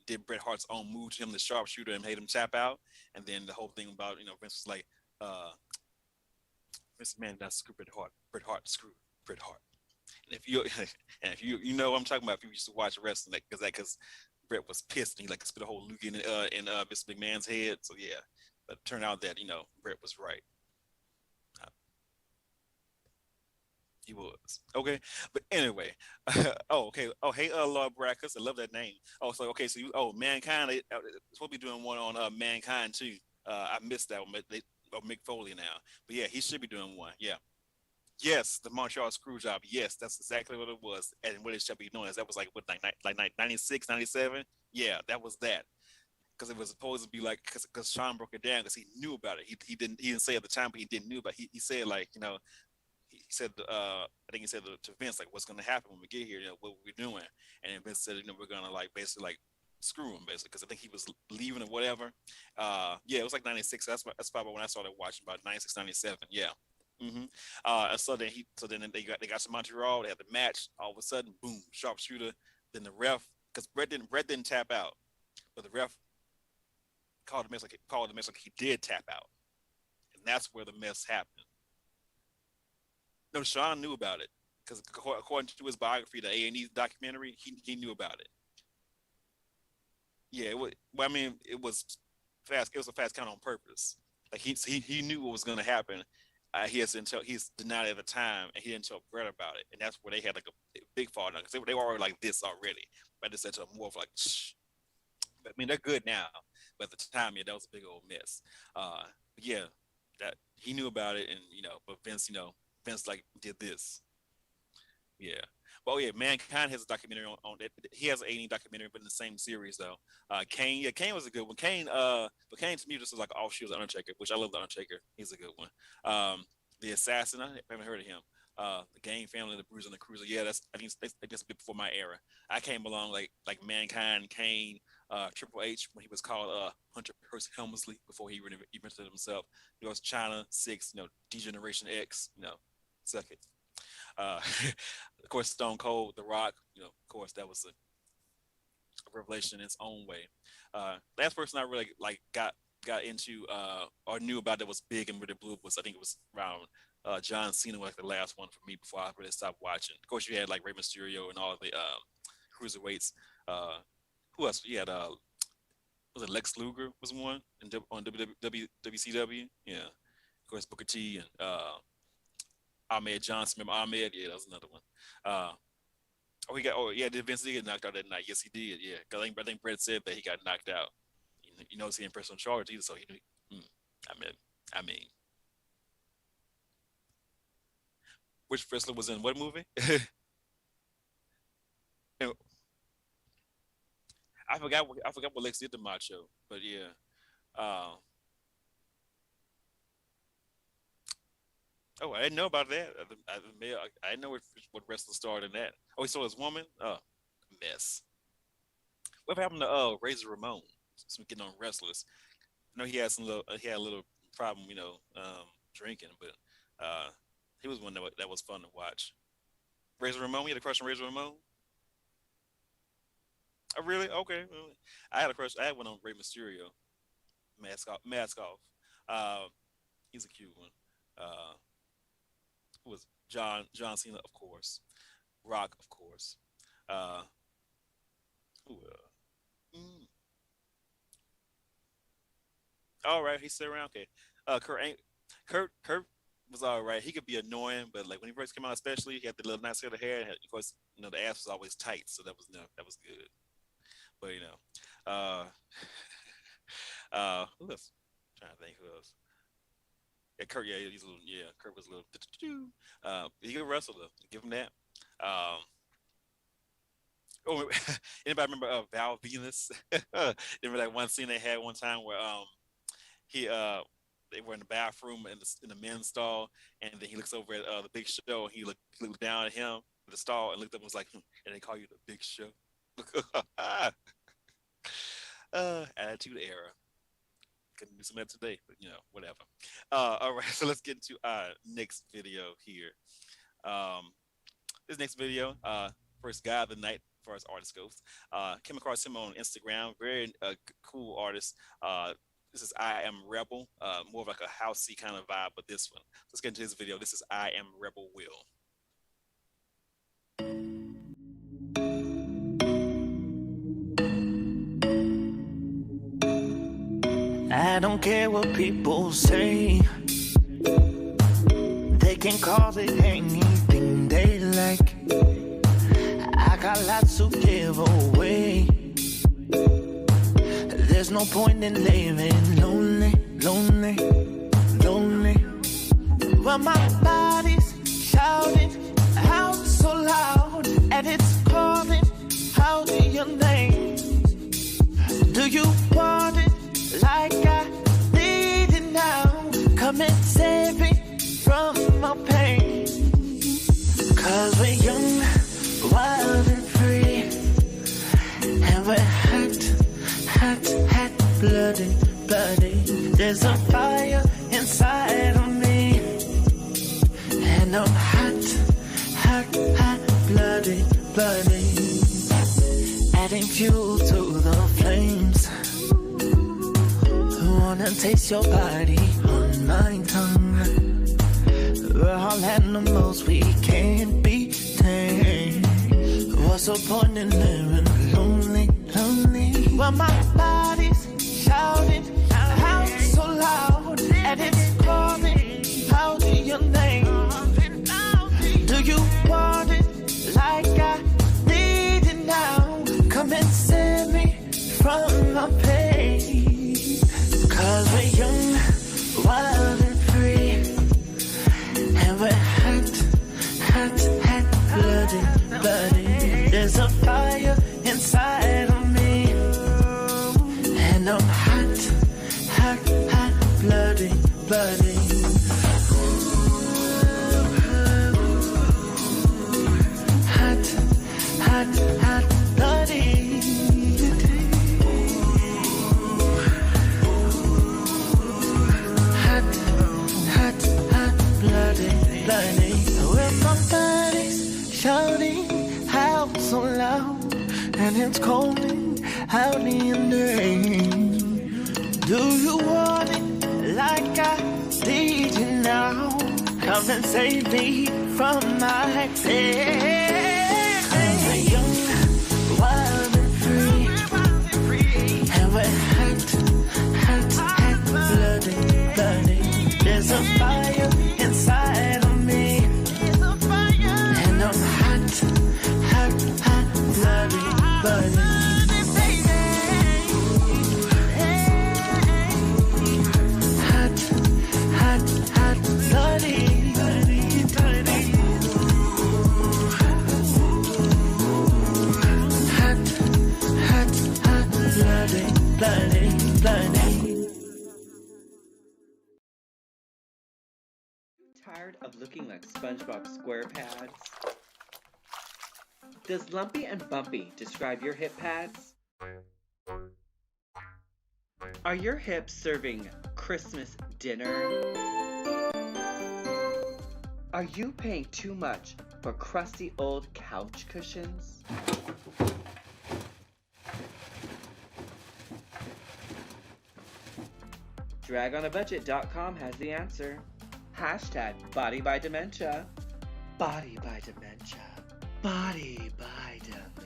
did Bret Hart's own move to him, the sharpshooter, and made him tap out. And then the whole thing about Vince was like, Vince man, not screw Bret Hart. Bret Hart screw Bret Hart. And if you know what I'm talking about, if you used to watch wrestling, because Bret was pissed and he like spit a whole loogie in Mr. McMahon's head. So yeah, but it turned out that Bret was right. He was okay, but anyway. Okay. Oh, hey, Lord Brackus, I love that name. Oh, so okay, so Mankind. They supposed to be doing one on Mankind too. I missed that one, but Mick Foley now. But yeah, he should be doing one. Yeah. Yes, the Montreal Screwjob. Yes, that's exactly what it was. And what it should be known as, that was like 96, 97. Yeah, that was that. Because it was supposed to be like, because Sean broke it down because he knew about it. He didn't say at the time, but he didn't know about it. He said like, he said, I think he said to Vince, like, what's going to happen when we get here? What we're doing? And then Vince said, we're going to like basically like screw him basically, because I think he was leaving or whatever. Yeah, it was like 96. That's probably when I started watching, about 96, 97. Yeah. So then they got to Montreal. They had the match. All of a sudden, boom, sharpshooter. Then the ref, because Bret didn't tap out, but the ref called the mess like he did tap out, and that's where the mess happened. No, Sean knew about it because according to his biography, the A&E documentary, he knew about it. Yeah, it was fast. It was a fast count on purpose. Like he knew what was going to happen, he's denied it at the time, and he didn't tell Brett about it, and that's where they had like a big fall down because they were already like this already. But I just said to him more of like, shh. But I mean, they're good now, but at the time, yeah, that was a big old mess. But yeah, that he knew about it, and but Vince, Vince like did this. Yeah. Well, yeah, Mankind has a documentary on it. He has an A&E documentary, but in the same series though. Kane, yeah, Kane was a good one. Kane to me just was like an offshoot of the Undertaker, which I love the Undertaker. He's a good one. The Assassin, I haven't heard of him. The Gang Family, the Bruiser and the Cruiser. Yeah, I think that's a bit before my era. I came along like Mankind, Kane, Triple H when he was called Hunter Hearst Helmsley before he invented himself. It was China 6, D-Generation X, suck it. Of course, Stone Cold, The Rock, of course, that was a revelation in its own way. Last person I really got into or knew about that was big and really blew was, I think it was around John Cena was like the last one for me before I really stopped watching. Of course, you had like Rey Mysterio and all the cruiserweights. Who else? You had was it Lex Luger was one on WCW? Yeah, of course Booker T and Ahmed Johnson. Remember Ahmed? Yeah, that was another one. Did Vince get knocked out that night? Yes, he did. Yeah, because I think Brett said that he got knocked out. He knows he ain't pressed on charge either, so he knew. I mean, which wrestler was in what movie? I forgot what Lex did to Macho, but yeah. Oh, I didn't know about that. I didn't know what wrestler starred in that. Oh, he saw his woman? Oh, mess. What happened to Razor Ramon? Since we're getting on wrestlers. I know he had a little problem, drinking, but he was one that was fun to watch. Razor Ramon, you had a crush on Razor Ramon? Oh, really? Okay. I had a crush. I had one on Rey Mysterio. Mask off. He's a cute one. Who was John Cena, of course. Rock, of course. Who All right, he's still around. Okay. Kurt was all right. He could be annoying, but like when he first came out, especially, he had the little nice head of hair. And of course, the ass was always tight, so that was good. But who else? I'm trying to think who else. Yeah, Kurt. Yeah, he's a little. Yeah, Kurt was a little. He's a wrestler. Give him that. Anybody remember Val Venus? Remember that one scene they had one time where they were in the bathroom in the men's stall, and then he looks over at the Big Show, and he looked down at him in the stall and looked up and was like, and they call you the Big Show. Attitude Era. Couldn't do some of that today, but whatever. All right, so let's get into our next video here. This next video, first guy of the night as far as artist goes. Came across him on Instagram. Very cool artist. This is I Am Rebel, more of like a housey kind of vibe, but this one. Let's get into this video. This is I Am Rebel Will. I don't care what people say. They can call it anything they like. I got lots to give away. There's no point in living lonely. Well, my body's shouting out so loud, and it's calling out your name. Do you want it like I need it now? Come and save me from my pain. 'Cause we're young, wild and free, and we're hot, bloody. There's a fire inside of me, and I'm hot, bloody. Adding fuel to the flames. Wanna taste your body on my tongue. We're all animals, we can't be tamed. What's the point in living lonely? Well, my body's shouting out so loud, and it's calling out friends call me out in your name. Do you want it like I need you now? Come and save me from my pain. I'm young, wild and free, and we're hot, bloody. There's a fire inside of me, and I'm hot, bloody. Tired of looking like SpongeBob SquarePads? Does lumpy and bumpy describe your hip pads? Are your hips serving Christmas dinner? Are you paying too much for crusty old couch cushions? DragOnABudget.com has the answer. Hashtag Body by Dementia. Body by Dementia. Body by Dementia.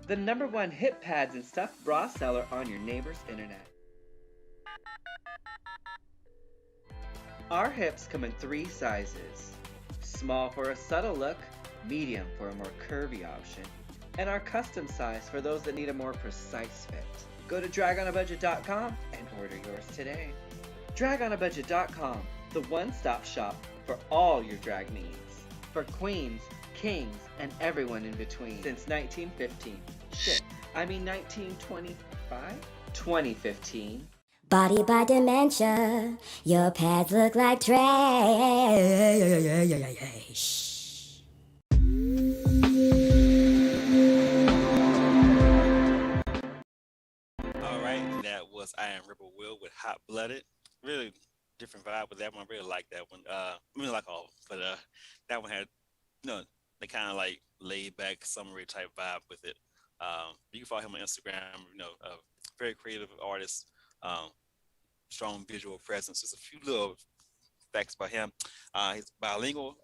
The #1 hip pads and stuffed bra seller on your neighbor's internet. Our hips come in 3 sizes. Small for a subtle look, medium for a more curvy option, and our custom size for those that need a more precise fit. Go to DragOnABudget.com and order yours today. DragOnABudget.com, the one-stop shop for all your drag needs. For queens, kings, and everyone in between. Since 1915. Shit, I mean 1925? 2015. Body by dementia, your pads look like trash. All right, that was I Am Rebel Will with Hot Blooded. Really different vibe with that one. I really like that one. I mean, like all, but that one had, the kind of like laid back summary type vibe with it. You can follow him on Instagram. Very creative artist, strong visual presence. Just a few little facts about him. He's bilingual.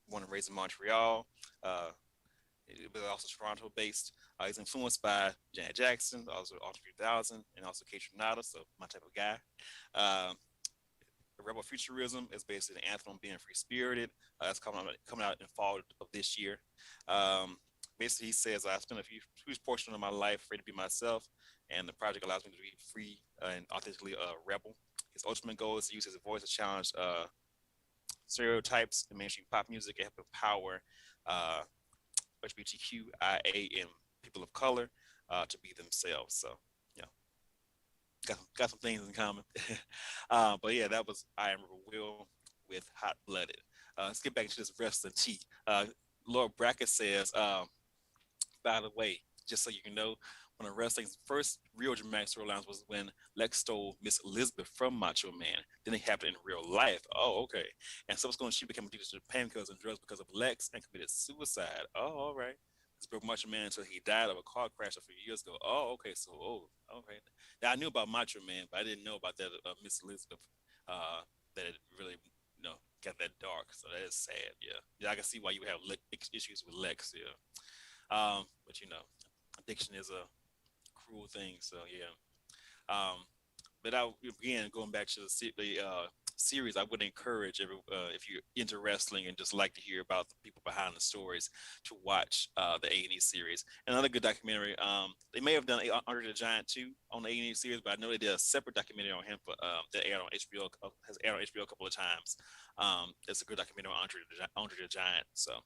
Born and raised in Montreal. But also Toronto based. He's influenced by Janet Jackson, also Ultra 3000, and also Kate so my type of guy. Rebel Futurism is basically an anthem on being free spirited. That's coming out in fall of this year. Basically, he says, I spent a huge portion of my life free to be myself, and the project allows me to be free and authentically a rebel. His ultimate goal is to use his voice to challenge stereotypes in mainstream pop music and help empower LGBTQIA and people of color to be themselves. So, got some things in common. But yeah, that was I Am Rebel Will with Hot Blooded. Let's get back into this wrestling tea. Lord Brackett says, by the way, just so you know, one of wrestling's first real dramatic storylines was when Lex stole Miss Elizabeth from Macho Man. Then it happened in real life. Oh, okay. And subsequently, she became addicted to painkillers and drugs because of Lex and committed suicide. Oh, all right. This broke Macho Man until he died of a car crash a few years ago. Oh, okay. So, okay. Now, I knew about Macho Man, but I didn't know about that Miss Elizabeth, that it really, got that dark. So that is sad. Yeah, I can see why you have issues with Lex. Yeah. But addiction is a cruel thing. So yeah. But again, going back to the series, I would encourage if you're into wrestling and just like to hear about the people behind the stories, to watch the A&E series. Another good documentary. They may have done Andre the Giant too on the A&E series, but I know they did a separate documentary on him that aired on HBO. Has aired on HBO a couple of times. It's a good documentary on Andre the Giant. So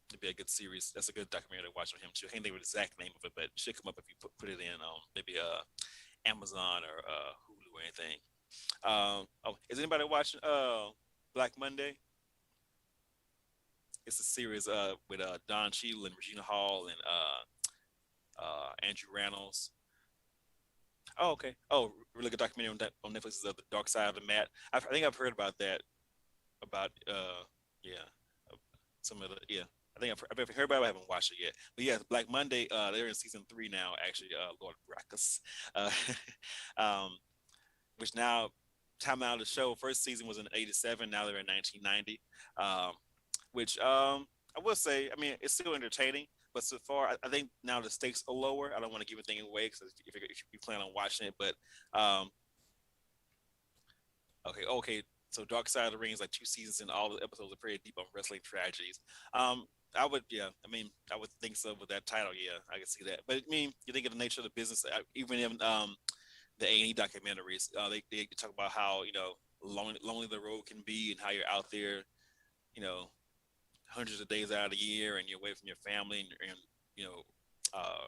it'd be a good series. That's a good documentary to watch on him too. I can't think of the exact name of it, but it should come up if you put it in maybe Amazon or Hulu or anything. Is anybody watching Black Monday? It's a series with Don Cheadle and Regina Hall and Andrew Rannells. Oh, okay. Oh, really good documentary on Netflix is The Dark Side of the Mat. I think I've heard about that. About some of the I've heard about it, but I haven't watched it yet. But yeah, Black Monday, they're in season 3 now, actually, Lord Brackus. Uh, um, which now, time out of the show, first season was in 87, now they're in 1990. Um, which I will say, I mean, it's still entertaining, but so far, I think now the stakes are lower. I don't want to give anything away because if you plan on watching it, but um, okay. So Dark Side of the Ring is like 2 seasons, and all the episodes are pretty deep on wrestling tragedies. I would, yeah, I mean, I would think so with that title. Yeah, I can see that. But I mean, you think of the nature of the business, even in the A&E documentaries, they talk about how lonely the road can be, and how you're out there, you know, hundreds of days out of the year, and you're away from your family, and you know, uh,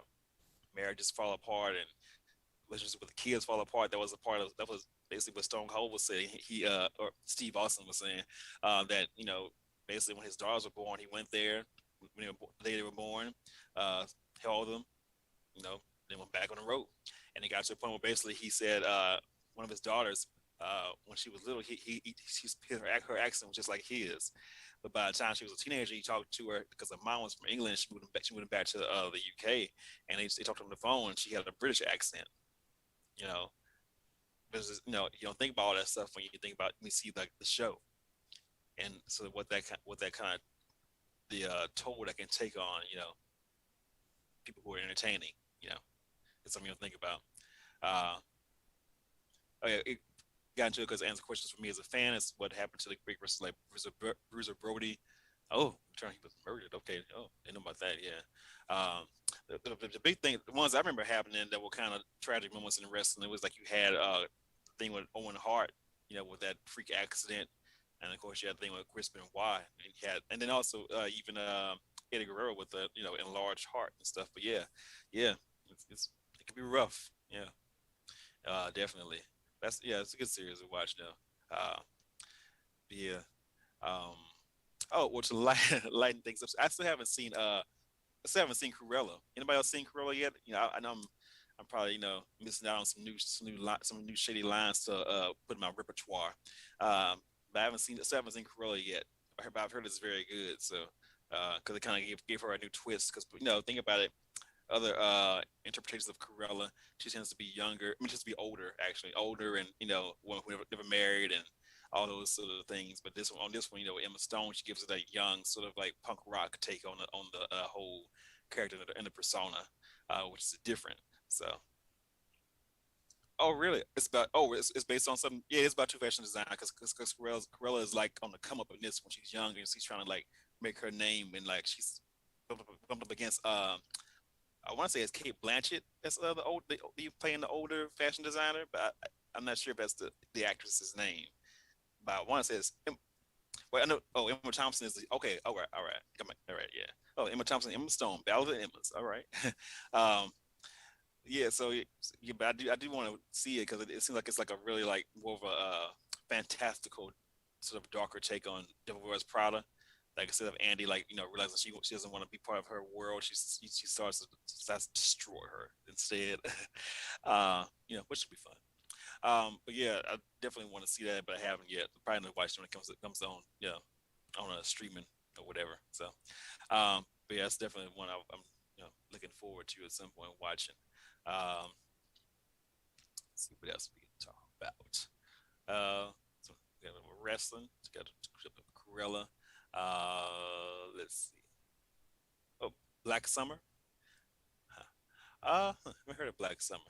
marriages fall apart, and relationships with the kids fall apart. That was basically what Stone Cold was saying. He or Steve Austin was saying that basically when his daughters were born, he went there when the day they were born, uh, held them, then went back on the road, and it got to a point where basically he said one of his daughters. When she was little, her accent was just like his. But by the time she was a teenager, he talked to her because her mom was from England. She moved back to the UK, and they talked on the phone. And she had a British accent. You know, because you don't think about all that stuff when you think about when you see like the show, and so what that kind of the toll that can take on people who are entertaining. You know, it's something to think about. Uh, okay, it got into it because answer questions for me as a fan is what happened to the great wrestler like Bruiser Brody. Oh, he was murdered. Okay, oh, I know about that. Yeah. The big thing, the ones I remember happening that were kind of tragic moments in wrestling, it was like you had thing with Owen Hart, with that freak accident, and of course you had the thing with Chris Benoit, and then also even Eddie Guerrero with the enlarged heart and stuff. But yeah, it can be rough. Yeah, definitely. It's a good series to watch now. Yeah. Um, oh, well, to lighten things up, I still haven't seen Cruella. Anybody else seen Cruella yet? I know I'm probably missing out on some new shady lines to put in my repertoire. But still haven't seen Cruella yet. I've heard it's very good. So because it kind of gave her a new twist. Because think about it, other interpretations of Cruella, she tends to be younger. I mean, just to be older, actually older, and one who never married and all those sort of things. But on this one, Emma Stone, she gives it a young sort of like punk rock take on the whole character and the persona, which is different. So, oh really? It's based on some. Yeah, it's about two fashion design because Cruella is like on the come up in this when she's younger and she's trying to like make her name, and like she's bumped up against I want to say it's Kate Blanchett. That's you playing the older fashion designer, but I'm not sure if that's the actress's name. But I want to say it's. Well, I know. Oh, Emma Thompson is okay. All right. Come on. All right. Yeah. Oh, Emma Thompson, Emma Stone, Battle of the Emmas. All right. Yeah. So yeah, but I do want to see it because it seems like it's like a really like more of a fantastical sort of darker take on Devil Wears Prada. Like instead of Andy, like realizing she doesn't want to be part of her world, she starts to destroy her instead. Which should be fun. But yeah, I definitely want to see that, but I haven't yet. Probably not watch it when it comes on, on a streaming or whatever. So, but yeah, it's definitely one I'm looking forward to at some point watching. Let's see what else we can talk about. So we got wrestling. We got Cruella. Let's see. Oh, Black Summer. Never heard of Black Summer.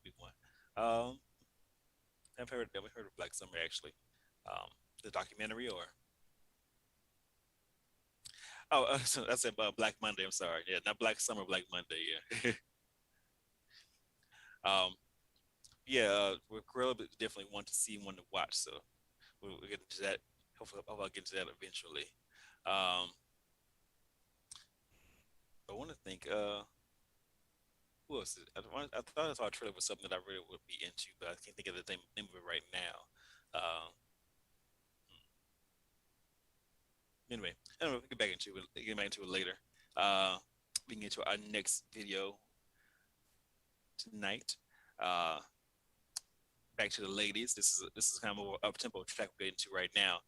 Big one. Never heard of Black Summer actually. The documentary or so that's Black Monday. I'm sorry. Yeah, not Black Summer, Black Monday. Yeah. um, yeah. With Gorilla, but definitely one to see, one to watch. So we'll get into that. Hopefully, I'll get into that eventually. I want to think. Who else? I thought I saw a trailer for something that I really would be into, but I can't think of the name of it right now. Anyway, we'll get back into it later. We can get to our next video tonight. back to the ladies. This is kind of a up-tempo track we're getting to right now.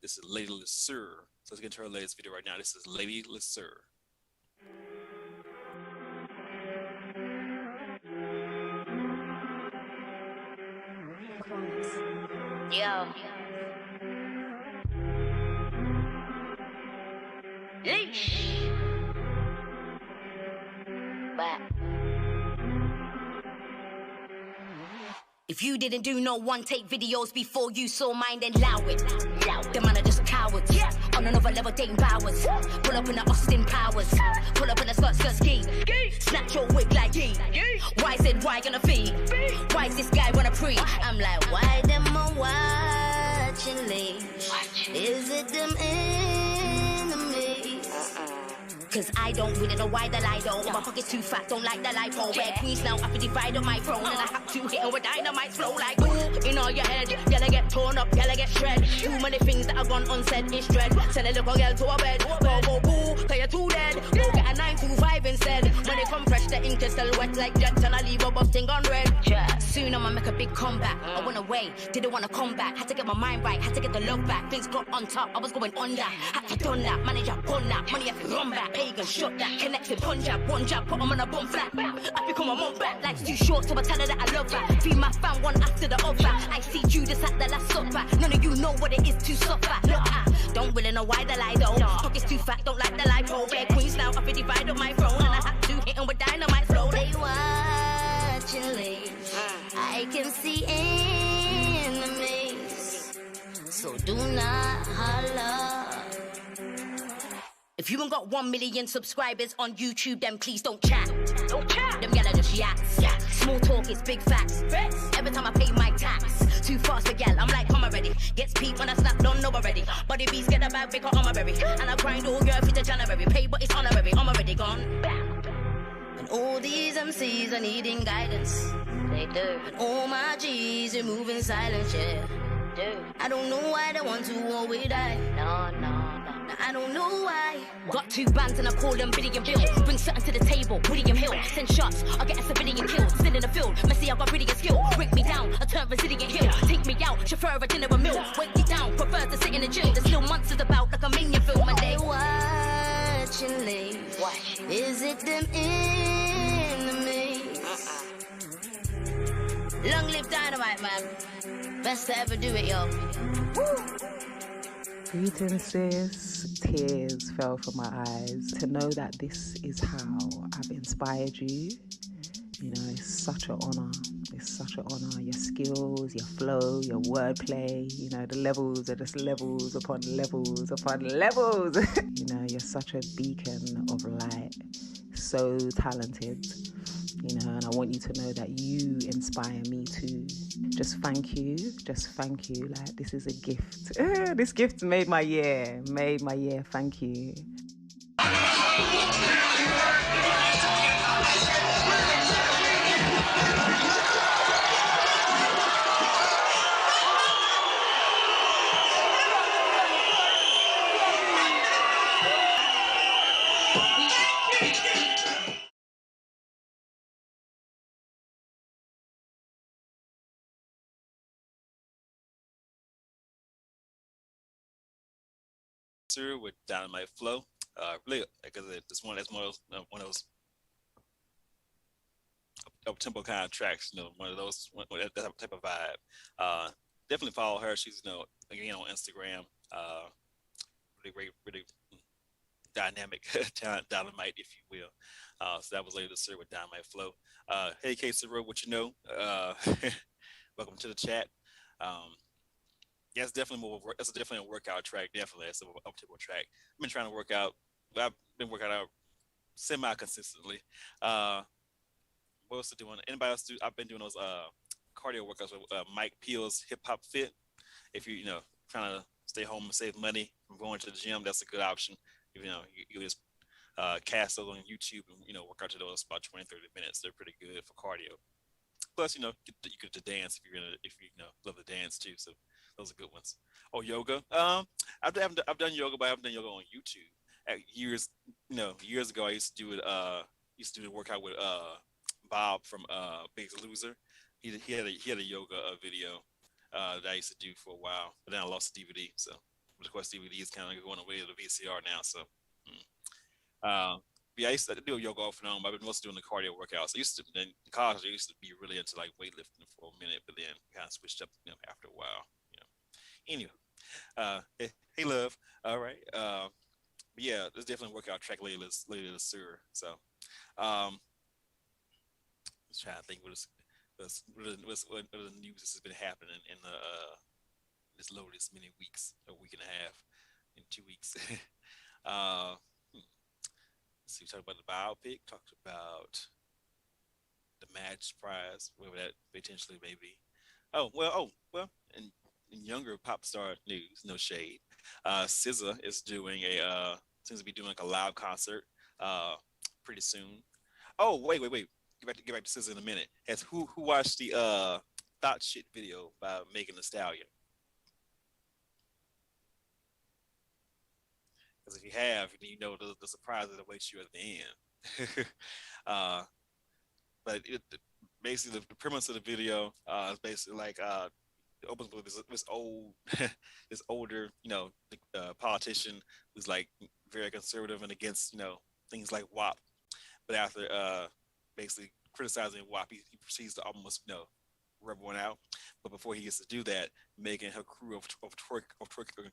This is Lady LeSeur. So let's get into her latest video right now. This is Lady LeSeur. Yo. Leash. Back. If you didn't do no one-take videos before you saw mine, then allow it. The man are just cowards. On another level, dating powers. Pull up in the Austin Powers. Pull up in the skirt ski. Snatch your wig like ye. Why said why gonna fee? Why is this guy wanna pre? I'm like, why them a watching me? Is it them enemies? Cause I don't really know why the lie don't. My pocket's too fat, don't like the lipo. Red queens now, I have to divide up my throne. And I have to hit her with dynamite flow like ooh, in all your head. Y'all get torn up, y'all get shred. Too many things that are gone unsaid, it's dread. Send a little girl to a bed. Go, go, boo, cause you're too dead. Go get a 925 instead. When they come fresh, the ink is still wet like jets. And I leave a busting on red. Soon I'ma make a big comeback. I went away, didn't wanna come back. Had to get my mind right, had to get the love back. Things got on top, I was going under. Had to done that, manager pun that. Money had to run back. Pagan shot that, connected punjab, one jab, put 'em on a bum flat. I become a mum back, life's too short, so I tell her that I love her. Feed my fam one after the other. I see Judas at the last supper. None of you know what it is to suffer. Look, I don't really know why the lie though. Pockets too fat, don't like the lipo. Red queens now, I feel divide up my throne. And I had to hit 'em with dynamite flow. They watching me, I can see enemies, so do not holler. If you ain't got 1 million subscribers on YouTube, then please don't chat. Don't chat. Them yellow just yaks. Small talk is big facts. Every time I pay my tax, too fast for gal, I'm like, come already. Gets peep when I snap, don't know already. Body beats get a bag, big on my berry. And I grind all year for the January. Pay, but it's honorary. I'm already gone. And all these MCs are needing guidance. They do. And all my G's are moving silence, yeah. Dude. I don't know why they want to war with I. No. I don't know why. Got 2 bands and I call them Billy and Bill. Bring something to the table, William Hill. Send shots, I get a civilian killed. Still in the field, messy, I got brilliant skill. Break me down, I turn resilient hill. Take me out, chauffeur of a dinner a mill. Wake me down, prefer to sit in the gym. There's still monsters about like a minion film. And they watching me. Is it them enemies? Long live Dynamite, man. Best to ever do it, yo. Woo! Greetings, sis. Tears fell from my eyes to know that this is how I've inspired you. You know, it's such an honor. It's such an honor. Your skills, your flow, your wordplay, you know, the levels are just levels upon levels upon levels. You know, you're such a beacon of light. So talented. You know, and I want you to know that you inspire me too. Just thank you. Like, this is a gift. This gift made my year. Thank you. With Dynamite Flow, really, because it's one of those up tempo kind of tracks. You know, one of those that type of vibe. Definitely follow her. She's, you know, again on Instagram. Really great, really dynamic talent, Dynamite, if you will. So that was Lady LeSeur with Dynamite Flow. Hey, K-Sero, what you know? Welcome to the chat. Yeah, it's definitely more. That's definitely a workout track. Definitely, it's an up-tempo track. I've been trying to work out. I've been working out semi-consistently. What else doing? Anybody else do? I've been doing those cardio workouts with Mike Peel's Hip Hop Fit. If you know trying to stay home and save money from going to the gym, that's a good option. You know, you just cast those on YouTube and, you know, work out to those about 20-30 minutes. They're pretty good for cardio. Plus, you know, you get to dance if you know love to dance too. So those are good ones. Oh, yoga. I've done yoga, but I haven't done yoga on YouTube. Years ago, I used to do it. Used to do the workout with Bob from Biggest Loser. he had a yoga video that I used to do for a while, but then I lost the DVD. So, but of course, DVD is kind of going away to the VCR now. So, mm. uh, yeah, I used to do yoga off and on, but I've been mostly doing the cardio workouts. I used to then in college, I used to be really into like weightlifting for a minute, but then kind of switched up, after a while. Anyway, hey, love. All right. But yeah, there's definitely a workout track later this year. So, um, just trying to think what other news has been happening in the this many weeks, a week and a half, in 2 weeks. uh, let's see, we talked about the biopic, talked about the Match Prize, whatever that potentially may be. In younger pop star news, no shade. SZA is doing seems to be doing like a live concert pretty soon. Oh, wait. Get back to SZA in a minute. Has who watched the Thought Shit video by Megan Thee Stallion? Because if you have, then you know the surprise that awaits you at the end. uh, but basically the premise of the video is basically like it opens with this old this older politician who's like very conservative and against things like WAP, but after basically criticizing WAP, he proceeds to almost rub one out. But before he gets to do that, Megan and her crew of twerk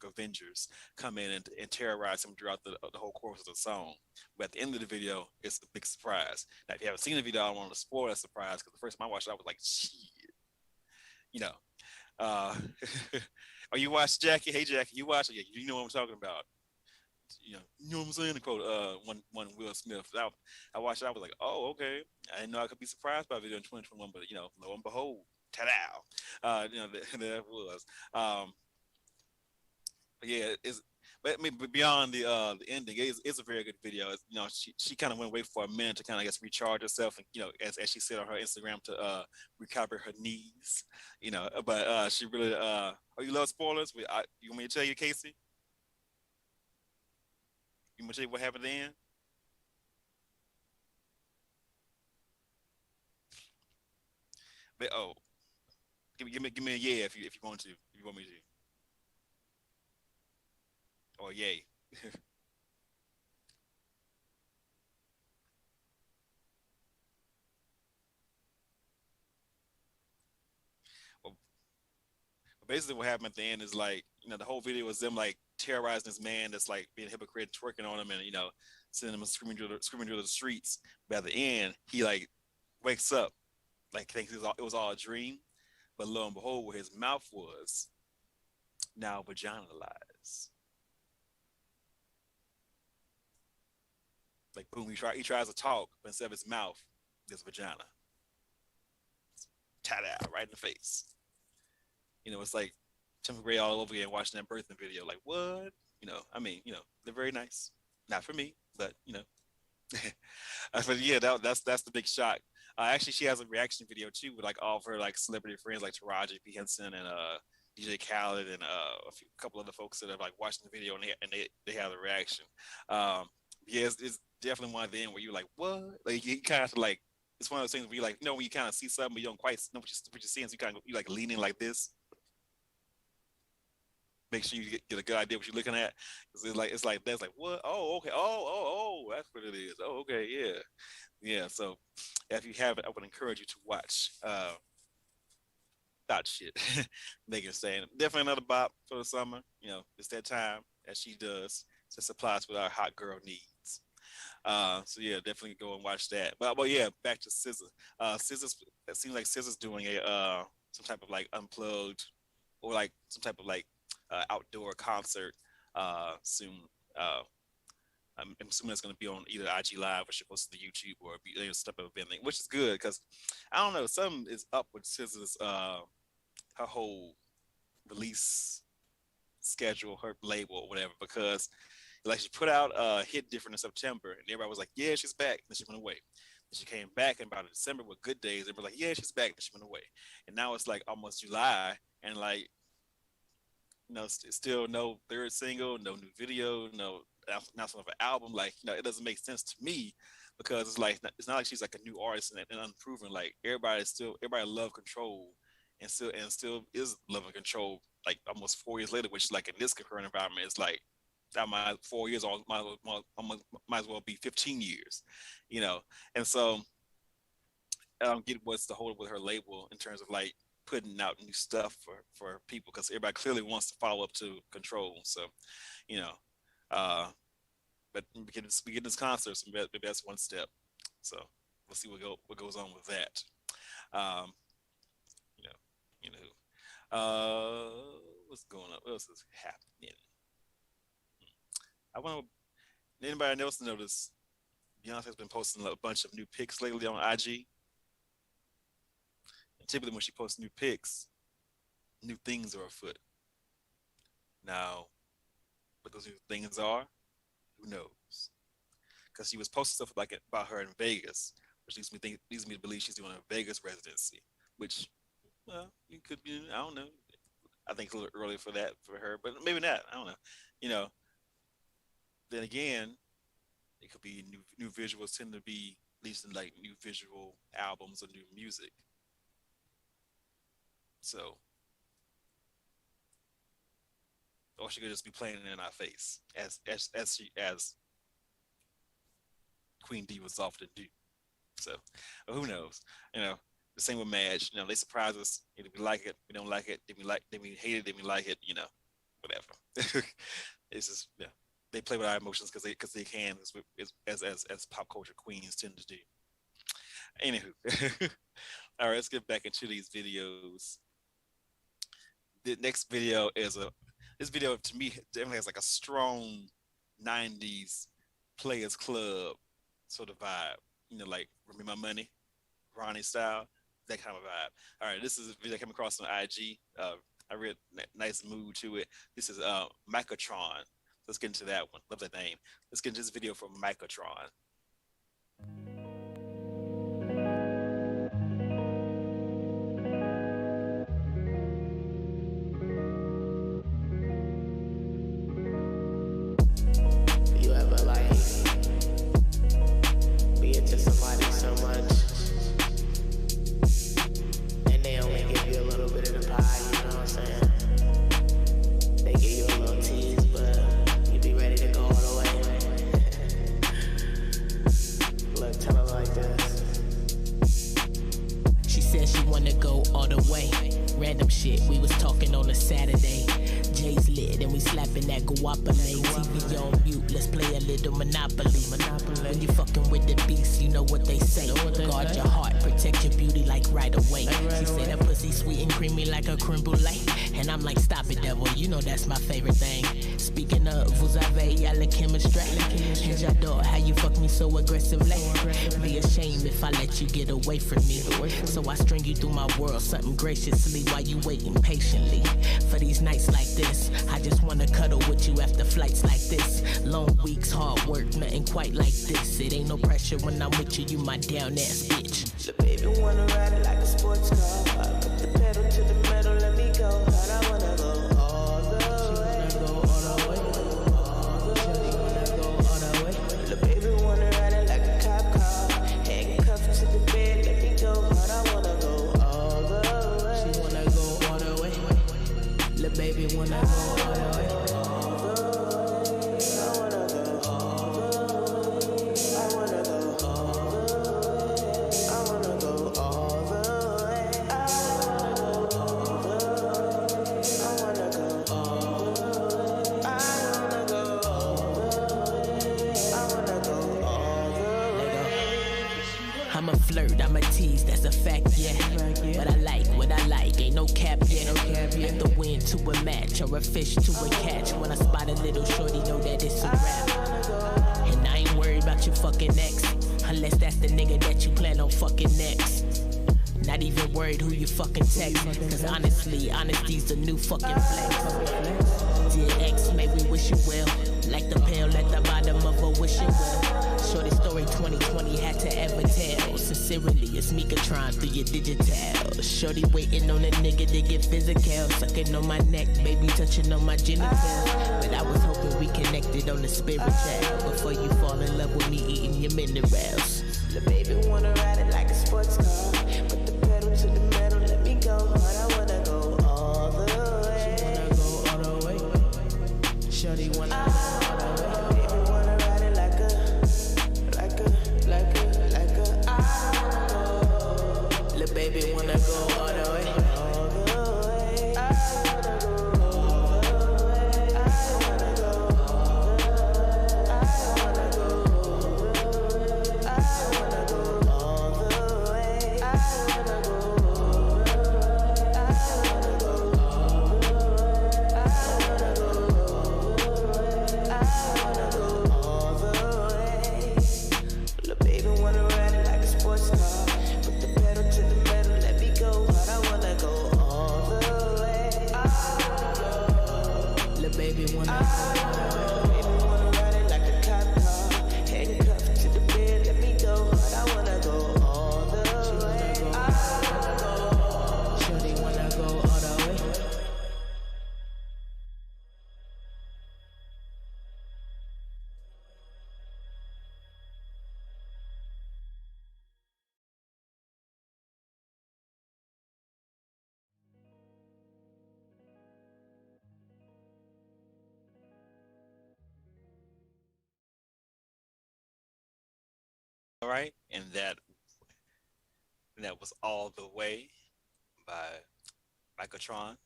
Avengers come in and terrorize him throughout the whole course of the song. But at the end of the video, it's a big surprise. Now, if you haven't seen the video, I don't want to spoil that surprise because the first time I watched it, I was like, shit, Uh, oh, you watch Jackie? Hey, Jackie, you watch it? Yeah, you know what I'm talking about. You know what I'm saying? To quote one Will Smith. I watched it. I was like, oh, okay. I didn't know I could be surprised by a video in 2021, but lo and behold, ta-da! There it was. But yeah, but I mean, but beyond the ending, it's a very good video. She kind of went away for a minute to kind of, I guess, recharge herself, and as she said on her Instagram, to recover her knees. But she really oh, you love spoilers? You want me to tell you, Casey? You want to tell you what happened then? But give me a yeah if you want to, if you want me to, or yay. Well, basically what happened at the end is like, the whole video was them like terrorizing this man that's like being a hypocrite, twerking on him, and sending him screaming through the streets. But at the end, he like wakes up, like thinks it was all a dream. But lo and behold, where his mouth was now vagina lies. Like boom, he tries to talk, but instead of his mouth, there's vagina. Ta-da, right in the face. It's like Tim Gray all over again watching that birthing video. Like, what? I mean, they're very nice. Not for me, but but yeah, that's the big shock. Actually, she has a reaction video too with like all of her like celebrity friends like Taraji P Henson and DJ Khaled and a couple other folks that have like watching the video, and they have the reaction. Yeah, it's definitely one of them where you're like, what? Like you kind of like, it's one of those things where you like, when you kind of see something but you don't quite know what you're seeing, so you like leaning like this. Make sure you get a good idea what you're looking at. It's like that's like what? Oh, okay. Oh, that's what it is. Oh, okay, yeah. So if you haven't, I would encourage you to watch Thought Shit. Megan saying definitely another bop for the summer. It's that time as she does to supply us with our hot girl needs. So yeah, definitely go and watch that. But yeah, back to SZA. It seems like SZA's doing a some type of like unplugged or like some type of like outdoor concert soon. I'm assuming it's going to be on either IG Live or she posts to YouTube or be some type of event, which is good because I don't know, something is up with SZA's her whole release schedule, her label or whatever, because like she put out Hit Different in September and everybody was like, yeah, she's back. Then she went away. Then she came back in about December with Good Days. They were like, yeah, she's back. Then she went away. And now it's like almost July and like, still no third single, no new video, no announcement of an album. Like, it doesn't make sense to me because it's not like she's like a new artist and unproven. Like everybody love Control, and still is loving Control. Like almost 4 years later, which like in this current environment is like that. My 4 years might as well be 15 years, you know. And so I don't get what's the hold with her label in terms of like putting out new stuff for people, because everybody clearly wants to follow up to Control. So, you know, but we get this concert, so maybe that's one step. So we'll see what goes on with that. You know, what's going on? What else is happening? I want to. Anybody else notice Beyonce's been posting a bunch of new pics lately on IG? And typically when she posts new pics, new things are afoot. Now, what those new things are, who knows? Because she was posting stuff like about her in Vegas, which leads me to believe she's doing a Vegas residency, which, well, it could be, I don't know. I think it's a little early for that for her, but maybe not. I don't know. You know, then again, it could be new visuals tend to be, at least in like new visual albums or new music. So, or she could just be playing it in our face, as Queen Divas often do. So, who knows? You know, the same with Madge. You know, they surprise us. Either we like it, we don't like it. Then we hate it. Then we like it. You know, whatever. It's just, yeah, they play with our emotions because they can, as pop culture queens tend to do. Anywho, all right, let's get back into these videos. The next video is this video to me definitely has like a strong 90s Players Club sort of vibe. You know, like Remember My Money, Ronnie style, that kind of vibe. All right, this is a video I came across on IG. I read nice mood to it. This is Microtron. Let's get into that one. Love that name. Let's get into this video from Microtron. You ever like be into somebody so much and they only give you a little bit of the pie, you know what I'm saying? They give you a little tease, but you be ready to go all the way. Look, tell her like this. She said she wanna go all the way. Random shit, we was talking on a Saturday. Jay's lit and we slapping that guapa lane. TV on mute, let's play a little Monopoly. When you fucking with the beast, you know what they say. Guard your heart, protect your beauty like right away. She said her pussy sweet and creamy like a creme brulee. And I'm like, stop it, devil, you know that's my favorite thing. Speaking of, vous avez à la chemistry. And j'adore how you fuck me so aggressively. Be ashamed if I let you get away from me. So I string you through my world, something graciously while you waiting patiently. For these nights like this, I just wanna cuddle with you after flights like this. Long weeks, hard work, nothing quite like this. It ain't no pressure when I'm with you, you my down ass bitch. The baby wanna ride it like a sports car. Put the pedal to the metal, let me go. And I wanna go all the way. She wanna go all the way. She wanna go all the way. The baby wanna ride it like a cop car. Handcuffed to the bed, let me go. And I wanna go all the way. She wanna go all the way. The baby wanna go all the way. I'm a flirt, I'm a tease, that's a fact, yeah. But I like what I like, ain't no cap, yeah. Like the wind to a match or a fish to a catch. When I spot a little shorty, know that it's a wrap. And I ain't worried about your fucking ex, unless that's the nigga that you plan on fucking next. Not even worried who you fucking text, cause honestly, honesty's the new fucking flex. Dear ex, may we wish you well, like the pill at the bottom of a wishing well. Shorty story 2020 had to ever tell. Sincerely, it's Microtron through your digital. Shorty waiting on a nigga to get physical. Sucking on my neck, baby touching on my genitals. But I was hoping we connected on the spirit child. Before you fall in love with me, eating your minerals. Little baby wanna ride it like a sports car. Put the pedal to the metal, let me go hard. I wanna go all the way. She wanna go all the way. Shorty wanna go all the way. Baby wanna ride it like a. I wanna go. Little baby wanna go all the way. All right, and that was All the Way by Microtron.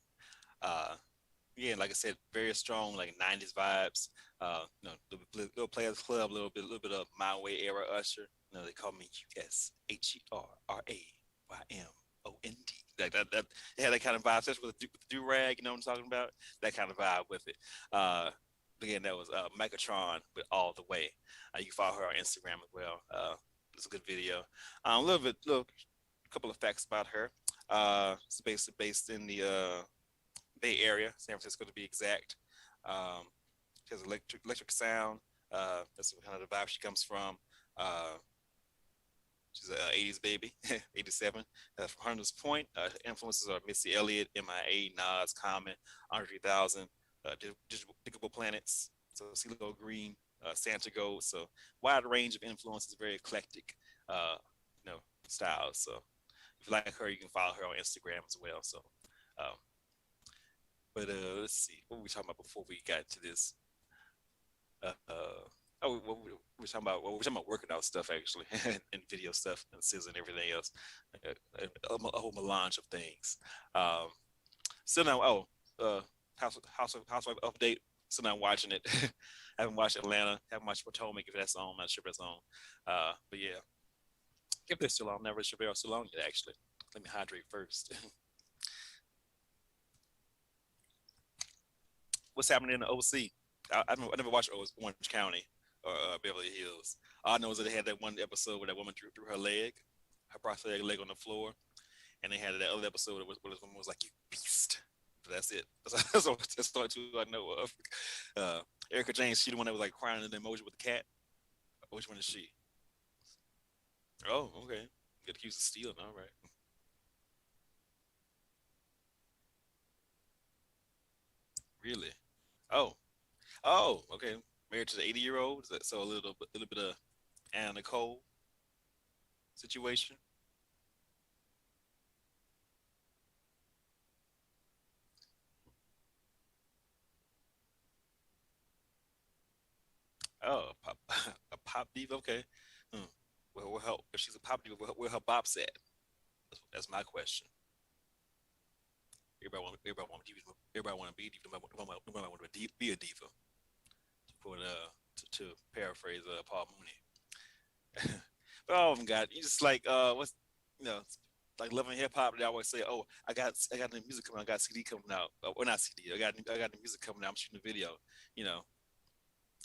Yeah, like I said, very strong, like 90s vibes. Little Players Club, a little bit of My Way era Usher. They call me USHERRAYMOND. Like that it had that kind of vibe, especially with the do-rag, you know what I'm talking about? That kind of vibe with it. Again, that was Microtron with All the Way. You can follow her on Instagram as well. It's a good video. A couple of facts about her. It's based in the Bay Area, San Francisco to be exact. She has electric sound. That's kind of the vibe she comes from. She's an 80s baby, 87. From Hunters Point, influences are Missy Elliott, MIA, Nas, Common, Andre 3000, Diggable Planets, so CeeLo Green, Santa Gold. So wide range of influences, very eclectic, styles. So if you like her, you can follow her on Instagram as well. So, let's see, what were we talking about before we got to this? We were talking about working out stuff actually, and video stuff and SZA and everything else, a whole melange of things. Still now, Housewife update. Still not watching it. Haven't watched Atlanta. Haven't watched Potomac if that's on. I'm not sure if that's on. But yeah, if they're still on, never sure they're still on yet. Actually, let me hydrate first. What's happening in the OC? I never watched Orange County or Beverly Hills. All I know is that they had that one episode where that woman threw her leg, her prosthetic leg on the floor, and they had that other episode where this woman was like, "You beast." But that's it. That's the only two I know of. Erica James, she the one that was like crying in the emoji with the cat. Which one is she? Oh, okay. Get accused of stealing. All right. Really? Oh, okay. Married to the 80-year-old. So a little bit of Anna Nicole situation. Oh, a pop diva. Okay. Well, where if she's a pop diva, where her bops at? That's my question. Everybody want to be a diva. Nobody want to be a diva. To paraphrase Paul Mooney. But all of them got, you just like like Love and Hip Hop. They always say, "Oh, I got the music coming out. I got CD coming out. Well, not CD. I got the music coming out. I'm shooting a video.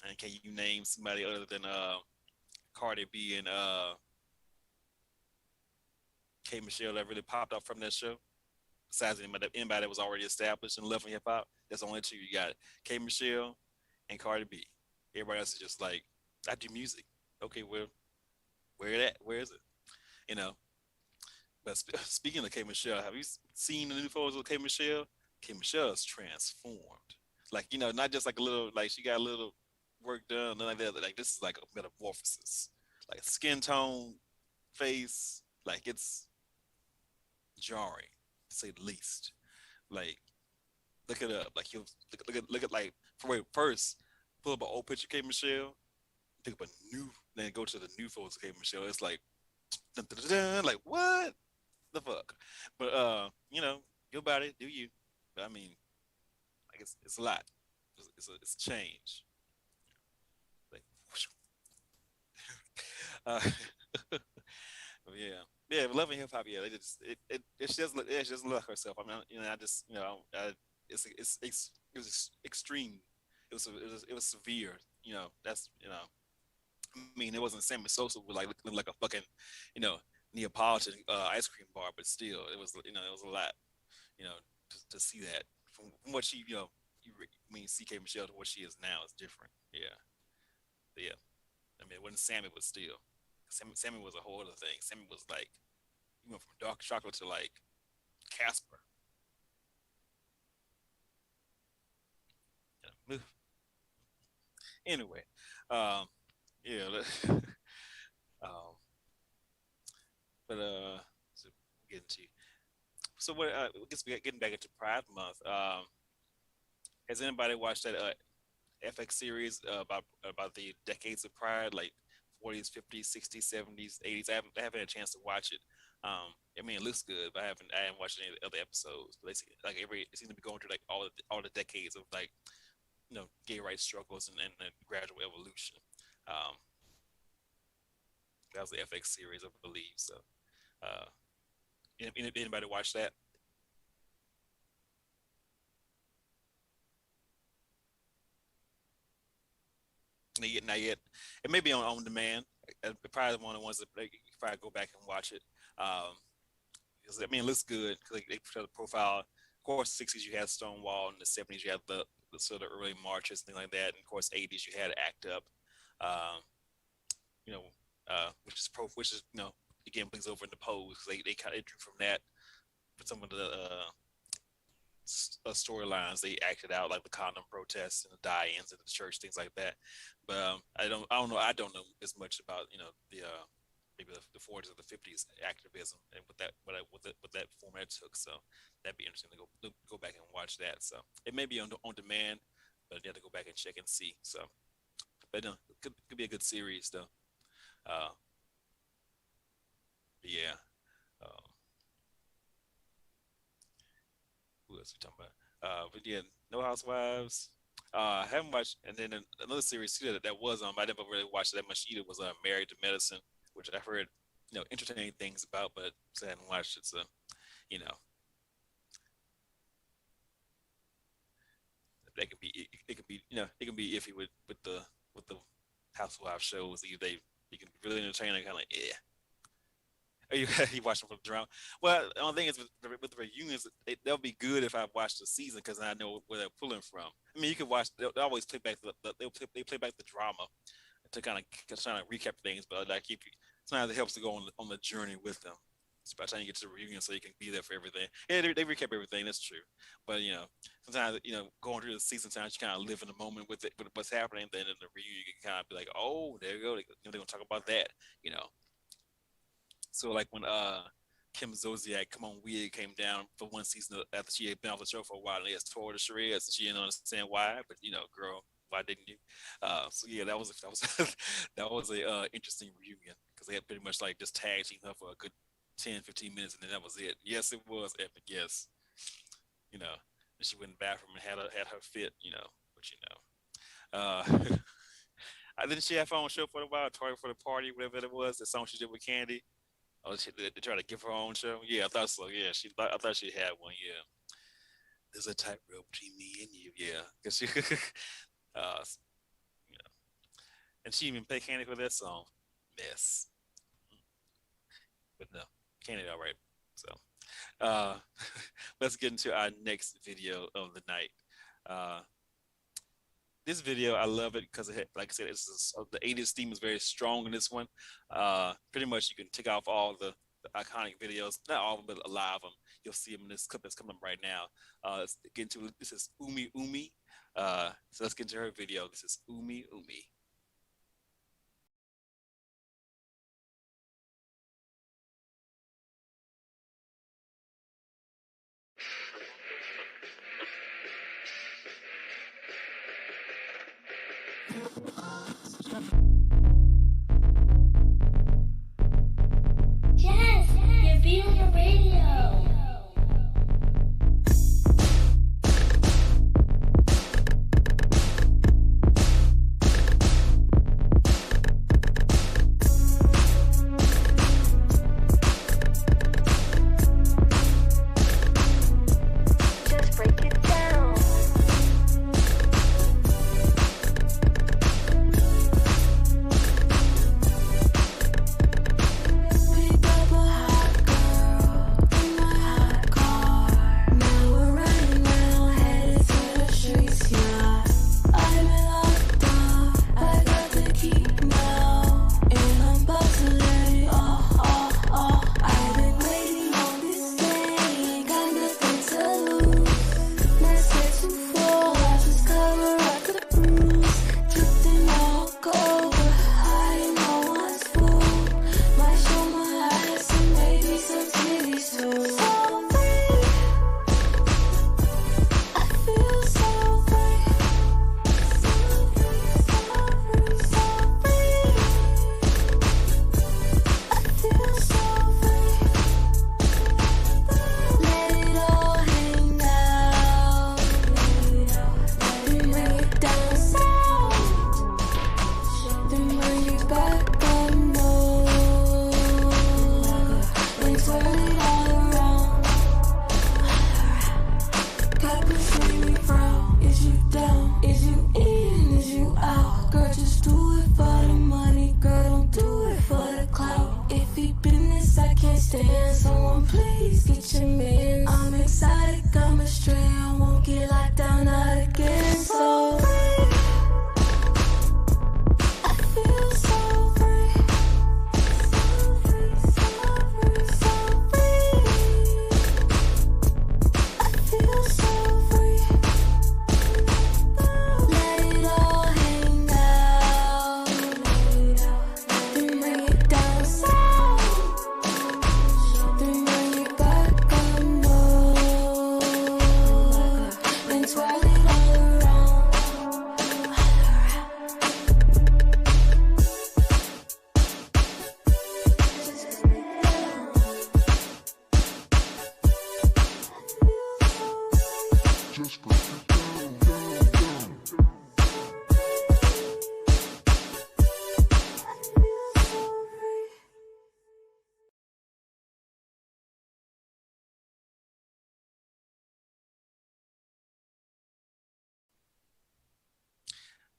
And can you name somebody other than Cardi B and K Michelle that really popped up from that show? Besides anybody that was already established in Love and Hip Hop, that's the only two you got: K Michelle and Cardi B. Everybody else is just like, I do music. Okay, well, where is it? But speaking of K Michelle, have you seen the new photos of K Michelle? K Michelle is transformed. Like, not just like a little, like she got a little, work done, nothing like that. Like this is like a metamorphosis, like skin tone, face, like it's jarring to say the least. Like look it up. Like you look at like first pull up an old picture of K Michelle, think of a new, then go to the new photos of K Michelle. It's like dun, dun, dun, dun, like what the fuck? But your body, do you? But I mean, like it's a lot. It's a change. Like, uh, yeah, yeah. Loving hip hop. Yeah, she doesn't look. Yeah, she doesn't look herself. I mean, I just it was extreme. It was severe. That's I mean, it wasn't Sammy Sosa with like looking like a fucking, you know, Neapolitan ice cream bar, but still, it was a lot, you know, to see that from what she, I mean, CK Michelle to what she is now is different. Yeah, yeah. I mean, it wasn't Sammy, but still, Sammy was a whole other thing. Sammy was like, you went from dark chocolate to like Casper. Yeah. Anyway, yeah. um, but so getting to so what? I guess we getting back into Pride Month. Has anybody watched that FX series about the decades of Pride, like 40s, 50s, 60s, 70s, 80s? I haven't had a chance to watch it. I mean, it looks good, but I haven't watched any of the other episodes. But they see, like it seems to be going through like all the decades of like gay rights struggles and gradual evolution. Um, that was the FX series, I believe. So, uh, anybody watch that? Not yet. It may be on demand. Probably one of the ones that you can probably go back and watch it. Um, because, I mean, it looks good. They put the profile. Of course, '60s you had Stonewall, in the '70s you had the sort of early marches, things like that. And of course, '80s you had Act Up. Um, you know, which is again brings over into Pose. They kind of drew from that for some of the storylines they acted out, like the condom protests and the die-ins at the church, things like that. But I don't know as much about the maybe the 40s or the 50s activism and what that format took. So that'd be interesting to go back and watch that. So it may be on demand, but you have to go back and check and see. So, but no, it could be a good series though. Uh, yeah. Um, who else we talking about? But yeah, No Housewives. I haven't watched, and then another series too that was on, but I never really watched it that much either. Was Married to Medicine, which I've heard entertaining things about, but I hadn't watched it. So you know that can be it can be it can be iffy with the Housewives shows. Either you can be really entertaining, kind of like yeah. You you watch them for the drama. Well, the only thing is with the reunions, they'll be good if I watch the season because I know where they're pulling from. I mean, you can watch. They'll always play back they play back the drama to kind of trying to recap things, but like sometimes it helps to go on the journey with them. It's by the time you get to the reunion, so you can be there for everything. Yeah, they recap everything. That's true, but sometimes going through the season, sometimes you kind of live in the moment with it, with what's happening. Then in the reunion, you can kind of be like, oh, there you go. They're gonna talk about that. You know, so like when Kim Zolciak, Come On Weird, came down for one season after she had been off the show for a while and they had tore her to shreds and she didn't understand why, but girl, why didn't you? So yeah, that was that was a interesting reunion because they had pretty much like just tag teamed her for a good 10, 15 minutes and then that was it. Yes, it was epic. Yes, and she went in the bathroom and had her fit. But I didn't she have her own show for a while, Target for the Party, whatever it was, the song she did with Candy. Oh, they try to give her own show. Yeah, I thought so. Yeah, I thought she had one. Yeah, there's a tightrope between me and you. Yeah, because she, you know, and she even played Candy for that song. Mess, but no, Candy all right. So, uh, let's get into our next video of the night. Uh, this video, I love it because, like I said, the '80s theme is very strong in this one. Pretty much, you can take off all the iconic videos, not all of them, but a lot of them. You'll see them in this clip that's coming up right now. Let's get into this is Umi Umi So let's get to her video. This is Umi Umi. Yes, you're being on the radio. Just break it down. Pick up a hot girl in my hot car. Now we're riding round, headed to the streets, yeah. I've been locked up, I got the key now, and I'm about to let it all. I've been waiting on this day, ain't got nothing to lose. Let's get too full, I just cover up the bruise. Drifting all over, hiding on one's food. Might show my ass and maybe some titties too. So free, I feel so free. So free, so free, I feel so free. Let it all hang out. Let it bring it down south. Then bring it back up north. Then twirl it all around. Got this baby frown. Is you down? Is you in? Is you out? Girl, just do it for the money. Girl, don't do it for the clout. If he business, I can't stand. Someone please get your man. I'm exotic, I'm a stray. I won't get locked down out again. So free, I feel so free. So free, so free, I feel so free. Let it all hang out. Then bring it down south. Then bring it back up north. Then twirl it all around.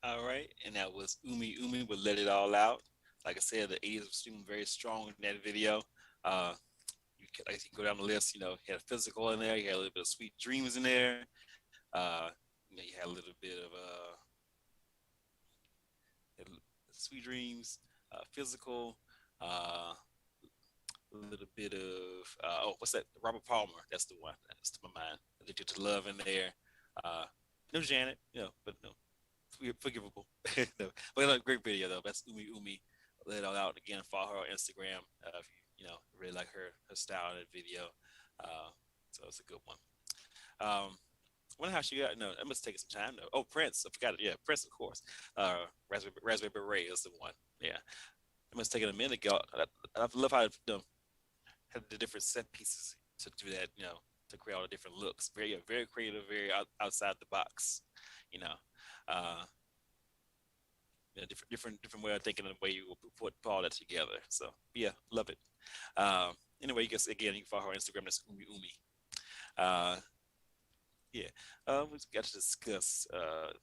All right, and that was Umi Umi with Let It All Out. Like I said, the 80s was still very strong in that video. Like you go down the list, you know, you had physical in there, you had a little bit of Sweet Dreams in there. You know, you had a little bit of Sweet Dreams, physical, a little bit of what's that? Robert Palmer, that's the one. That's to my mind. Addicted to Love in there. No Janet, you know, but no, forgivable. No, but a great video though. That's Umi Umi. Let it all out again. Follow her on Instagram if you know really like her style in that video. So it's a good one. Wonder how she got. No, that must take some time though. Oh, Prince. I forgot it. Yeah, Prince, of course. Raspberry Beret is the one. Yeah, it must take a minute ago. I love how had the different set pieces to do that. You know, to create all the different looks. Very creative. Very outside the box. You know. Different way of thinking and the way you put all that together. So yeah, love it. Anyway, you guys again, you can follow her on Instagram. That's Umi Umi. Yeah, we got to discuss.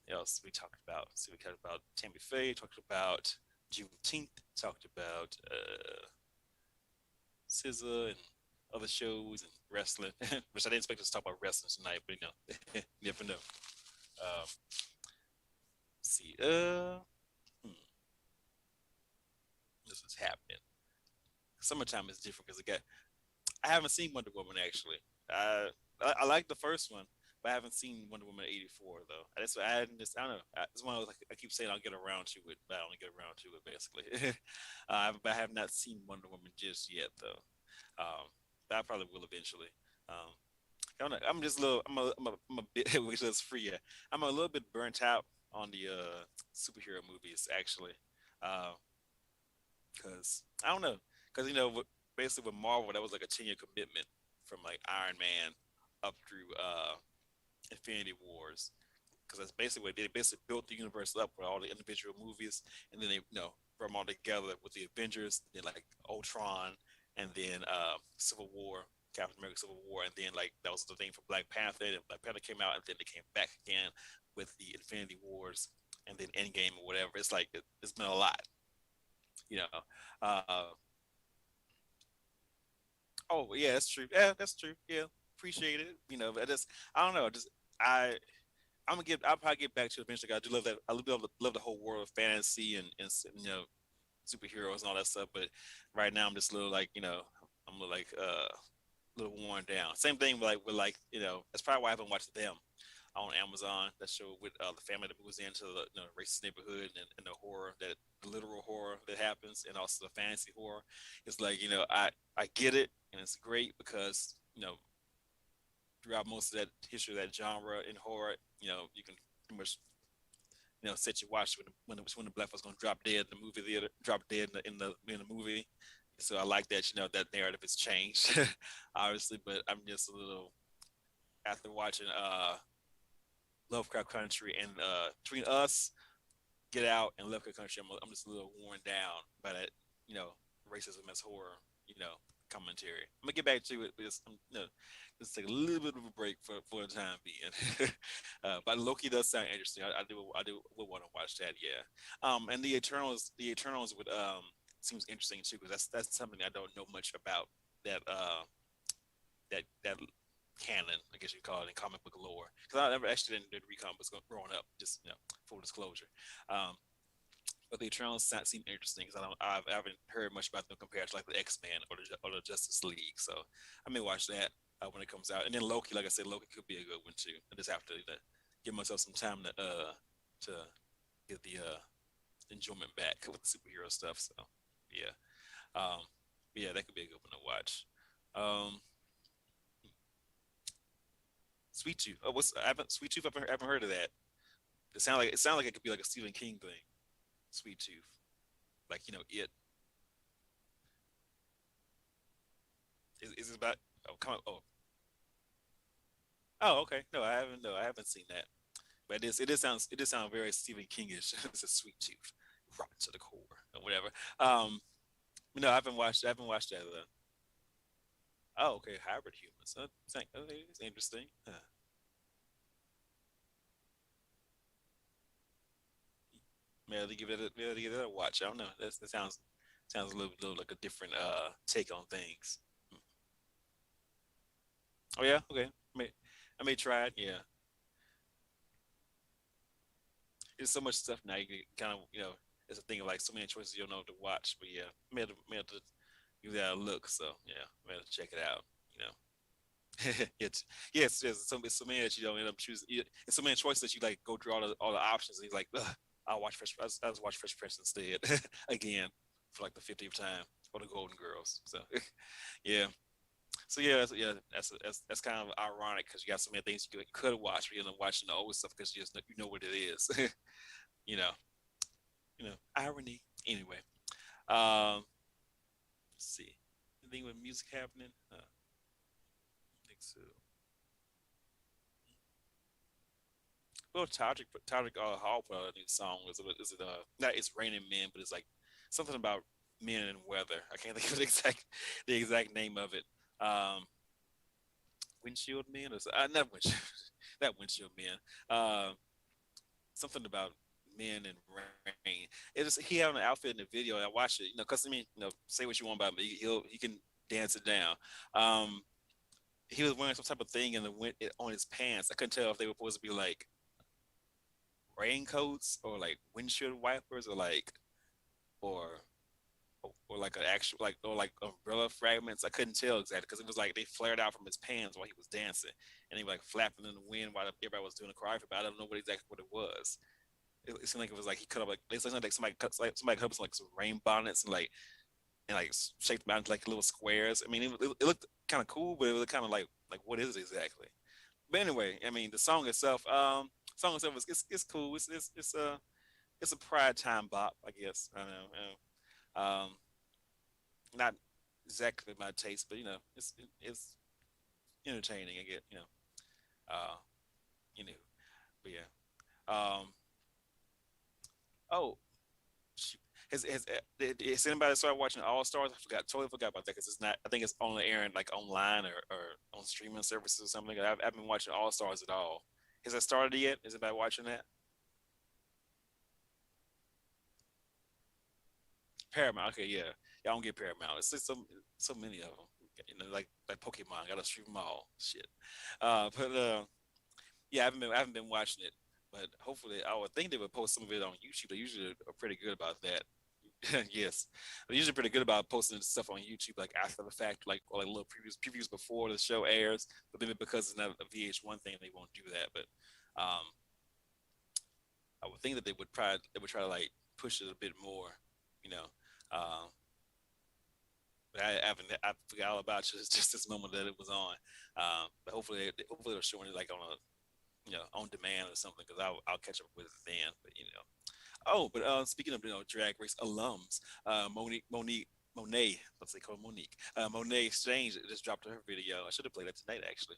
Else we talked about. So we talked about Tammy Faye. Talked about Juneteenth. Talked about SZA and other shows and wrestling, which I didn't expect us to talk about wrestling tonight, but you know, you never know. Let's see. This is happening. Summertime is different because I haven't seen Wonder Woman actually. I like the first one, but I haven't seen Wonder Woman 84 though. That's why I just I don't know. It's one of those, like, I keep saying I'll get around to it, but I only get around to it basically. But I have not seen Wonder Woman just yet though. But I probably will eventually. Um, I don't know. I'm just a little. I'm a bit. Which is free. Yeah. I'm a little bit burnt out on the superhero movies actually, because I don't know. Because basically with Marvel, that was like a 10-year commitment from like Iron Man up through Infinity Wars, because that's basically what they basically built the universe up with all the individual movies, and then they brought them all together with the Avengers, then like Ultron, and then Civil War, Captain America Civil War, and then like that was the thing for Black Panther, and Black Panther came out, and then they came back again with the Infinity Wars, and then Endgame or whatever. It's like it's been a lot, you know. Uh, oh yeah, that's true. Yeah, that's true. Yeah, appreciate it. But I don't know. I I'll probably get back to it eventually. I do love that. I love the whole world of fantasy and superheroes and all that stuff. But right now I'm just a little like I'm a little like a little worn down. Same thing with that's probably why I haven't watched them on Amazon. That show with the family that moves into the racist neighborhood and the horror, that the literal horror that happens, and also the fantasy horror. It's like I get it, and it's great because throughout most of that history of that genre in horror, you can pretty much set your watch when the black folks gonna drop dead in the movie theater, drop dead in the movie. So I like that that narrative has changed, obviously. But I'm just a little, after watching Lovecraft Country and between us, Get Out, and Lovecraft Country, I'm just a little worn down by that racism as horror commentary. I'm gonna get back to it, but just take a little bit of a break for the time being. But Loki does sound interesting. I do would want to watch that. Yeah. And the Eternals would seems interesting too, because that's something I don't know much about, that that canon, I guess you call it, in comic book lore, because I never actually did read comic books growing up. Just full disclosure. But the Eternals seem interesting, because I haven't heard much about them compared to like the X-Men or the Justice League. So I may watch that when it comes out. And then Loki, like I said, Loki could be a good one too. I just have to give myself some time to get the enjoyment back with the superhero stuff. So yeah, yeah, that could be a good one to watch. Um, Sweet Tooth. Oh, Sweet Tooth? I haven't heard of that. It sounds like it could be like a Stephen King thing. Sweet Tooth, like it. Is it about? Oh, come on. Oh, okay. No, I haven't. No, I haven't seen that. But it does sound very Stephen Kingish. It's a Sweet Tooth, rotten to the core or whatever. No, I haven't watched that though. Oh, okay. Hybrid humans. It's interesting. Huh. Maybe I'll give it a watch. I don't know. That sounds a little like a different take on things. Oh yeah, okay. I may try it. Yeah, there's so much stuff now. You can kind of it's a thing of like so many choices you don't know what to watch. But yeah, may have to give that a look. So yeah, may have to check it out. You know, it's yes, it's so many that you don't end up choosing. It's so many choices that you like go through all the options, and you're like, ugh, I'll watch Fresh Prince instead again for like the 50th time, or the Golden Girls. So yeah. So yeah, that's kind of ironic, because you got so many things you could watch, but you're not watching the old stuff because you know what it is. you know, irony. Anyway, let's see. Anything with music happening? I think so. Well, Todrick Hall put out a new song. Is it not It's Raining Men, but it's like something about men and weather. I can't think of the exact name of it. Um, Windshield Men, or not windshield, not Windshield Men. Something about men and rain. He had an outfit in the video, and I watched it. Because say what you want about him, he can dance it down. He was wearing some type of thing in the wind on his pants. I couldn't tell if they were supposed to be like raincoats or like windshield wipers, or or like an actual like umbrella fragments. I couldn't tell exactly because it was like they flared out from his pants while he was dancing, and he was like flapping in the wind while everybody was doing the choreography. But I don't know exactly what it was. It seemed like it was like he cut up like it sounded like somebody cut up like some rain bonnets and like shaped them out into like little squares. I mean, it looked kind of cool, but it was kind of like what is it exactly? But anyway, I mean, the song itself is it's cool. It's a pride time bop, I guess. I don't know. Not exactly my taste, but it's entertaining. I get but yeah. Oh, shoot. Has anybody started watching All Stars? Totally forgot about that because it's not. I think it's only airing like online or on streaming services or something. I've been watching All Stars at all. Has that started yet? Is anybody watching that? Paramount. Okay, yeah. Y'all don't get Paramount. It's just so many of them. Like Pokemon. Gotta stream them all. Shit. Yeah, I haven't been watching it, but hopefully I would think they would post some of it on YouTube. They usually are pretty good about that. Yes, they're usually pretty good about posting stuff on YouTube like after the fact, like little previews before the show airs. But maybe because it's not a VH1 thing, they won't do that. But I would think that they would try to like push it a bit more, But I forgot all about it. It's just this moment that it was on. But hopefully they're showing it like on a on demand or something because I'll catch up with it then. But Oh, but speaking of Drag Race alums, Monet, let's say call her Monique. Monet Exchange just dropped her video. I should have played that tonight actually.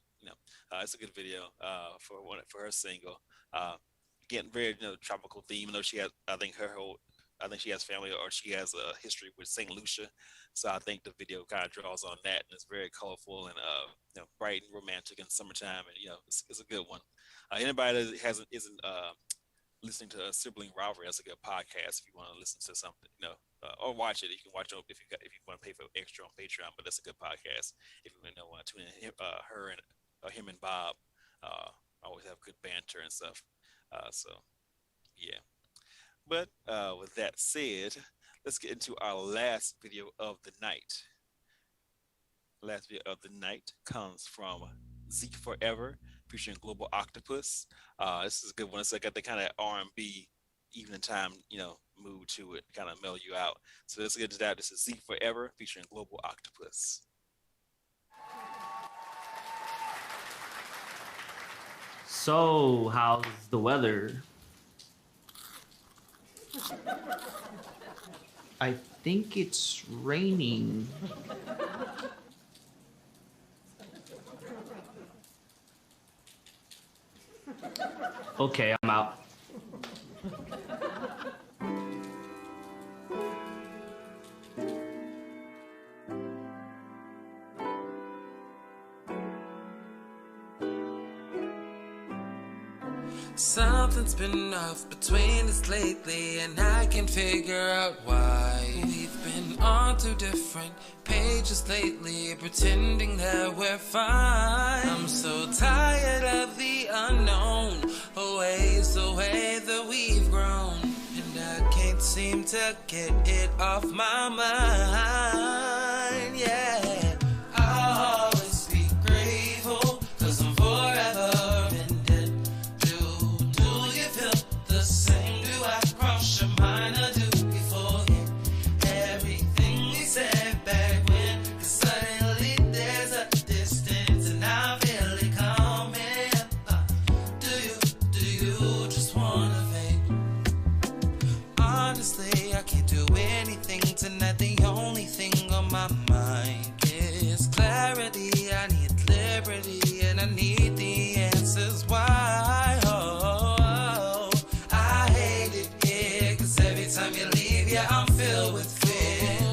It's a good video for her single. Again, very tropical theme. She has, I think she has family or she has a history with St. Lucia, so I think the video kind of draws on that, and it's very colorful and bright and romantic in summertime, and it's a good one. Anybody that isn't listening to Sibling Rivalry, that's a good podcast if you want to listen to something, or watch it. You can watch it if you want to pay for extra on Patreon, but that's a good podcast if you want to tune in. Her and him and Bob always have good banter and stuff. So yeah. But with that said, let's get into our last video of the night. Last video of the night comes from Zeke Forever, featuring Global Octopus. This is a good one. It's like got the kind of R&B evening time, mood to it, kind of mellow you out. So let's get into that. This is Zeke Forever, featuring Global Octopus. So, how's the weather? I think it's raining. Okay, I'm out. Something's been off between us lately, and I can't figure out why. We've been on two different pages lately, pretending that we're fine. I'm so tired of the unknown, always the way that we've grown, and I can't seem to get it off my mind. Yeah, I'll always be grateful, 'cause I'm forever. Tonight the only thing on my mind is clarity. I need liberty and I need the answers why. Oh, I hate it here, 'cause every time you leave, yeah, I'm filled with fear.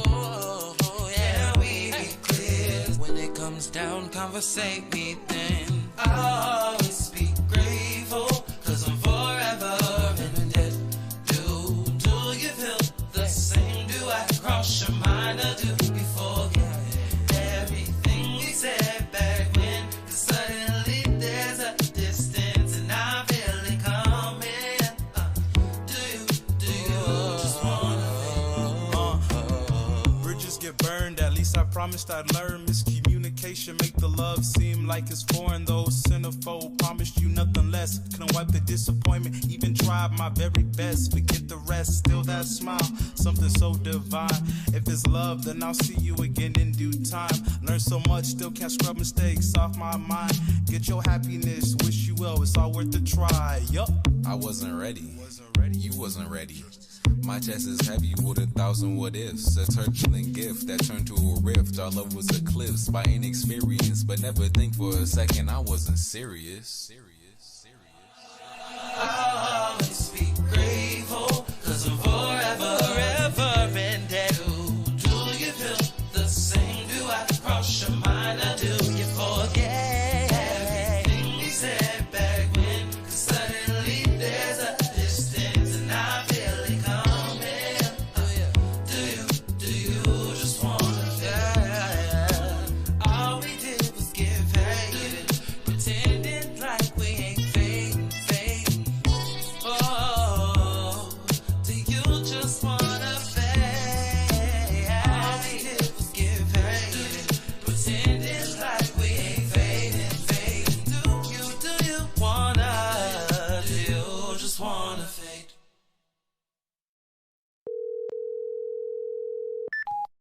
Yeah, we be clear. When it comes down, conversate me then. I'll always be grateful, 'cause I'm forever in debt. Do you feel the same? Do I cross your mind, or do we forget everything we said back when? 'Cause suddenly there's a distance and I feel it coming. Do you just wanna promised I'd learn miscommunication, make the love seem like it's foreign. Though centerfold promised you nothing less. Couldn't wipe the disappointment, even tried my very best. Forget the rest, still that smile, something so divine. If it's love, then I'll see you again in due time. Learn so much, still can't scrub mistakes off my mind. Get your happiness, wish you well, it's all worth the try. Yup. I wasn't ready. You wasn't ready. My chest is heavy with 1,000 what ifs. A turbulent gift that turned to a rift. Our love was eclipsed by inexperience, but never think for a second I wasn't serious. I'll always be grateful, 'cause I'm forever indebted. Do you feel the same? Do I cross your mind, or do you forget everything we said back when? 'Cause suddenly there's a distance and I feel it coming. Do you just wanna all we did was get faded, pretending like we ain't fading. Oh, do you just wanna fade? All we did was get faded, pretending like we ain't fading. Do you just wanna fade?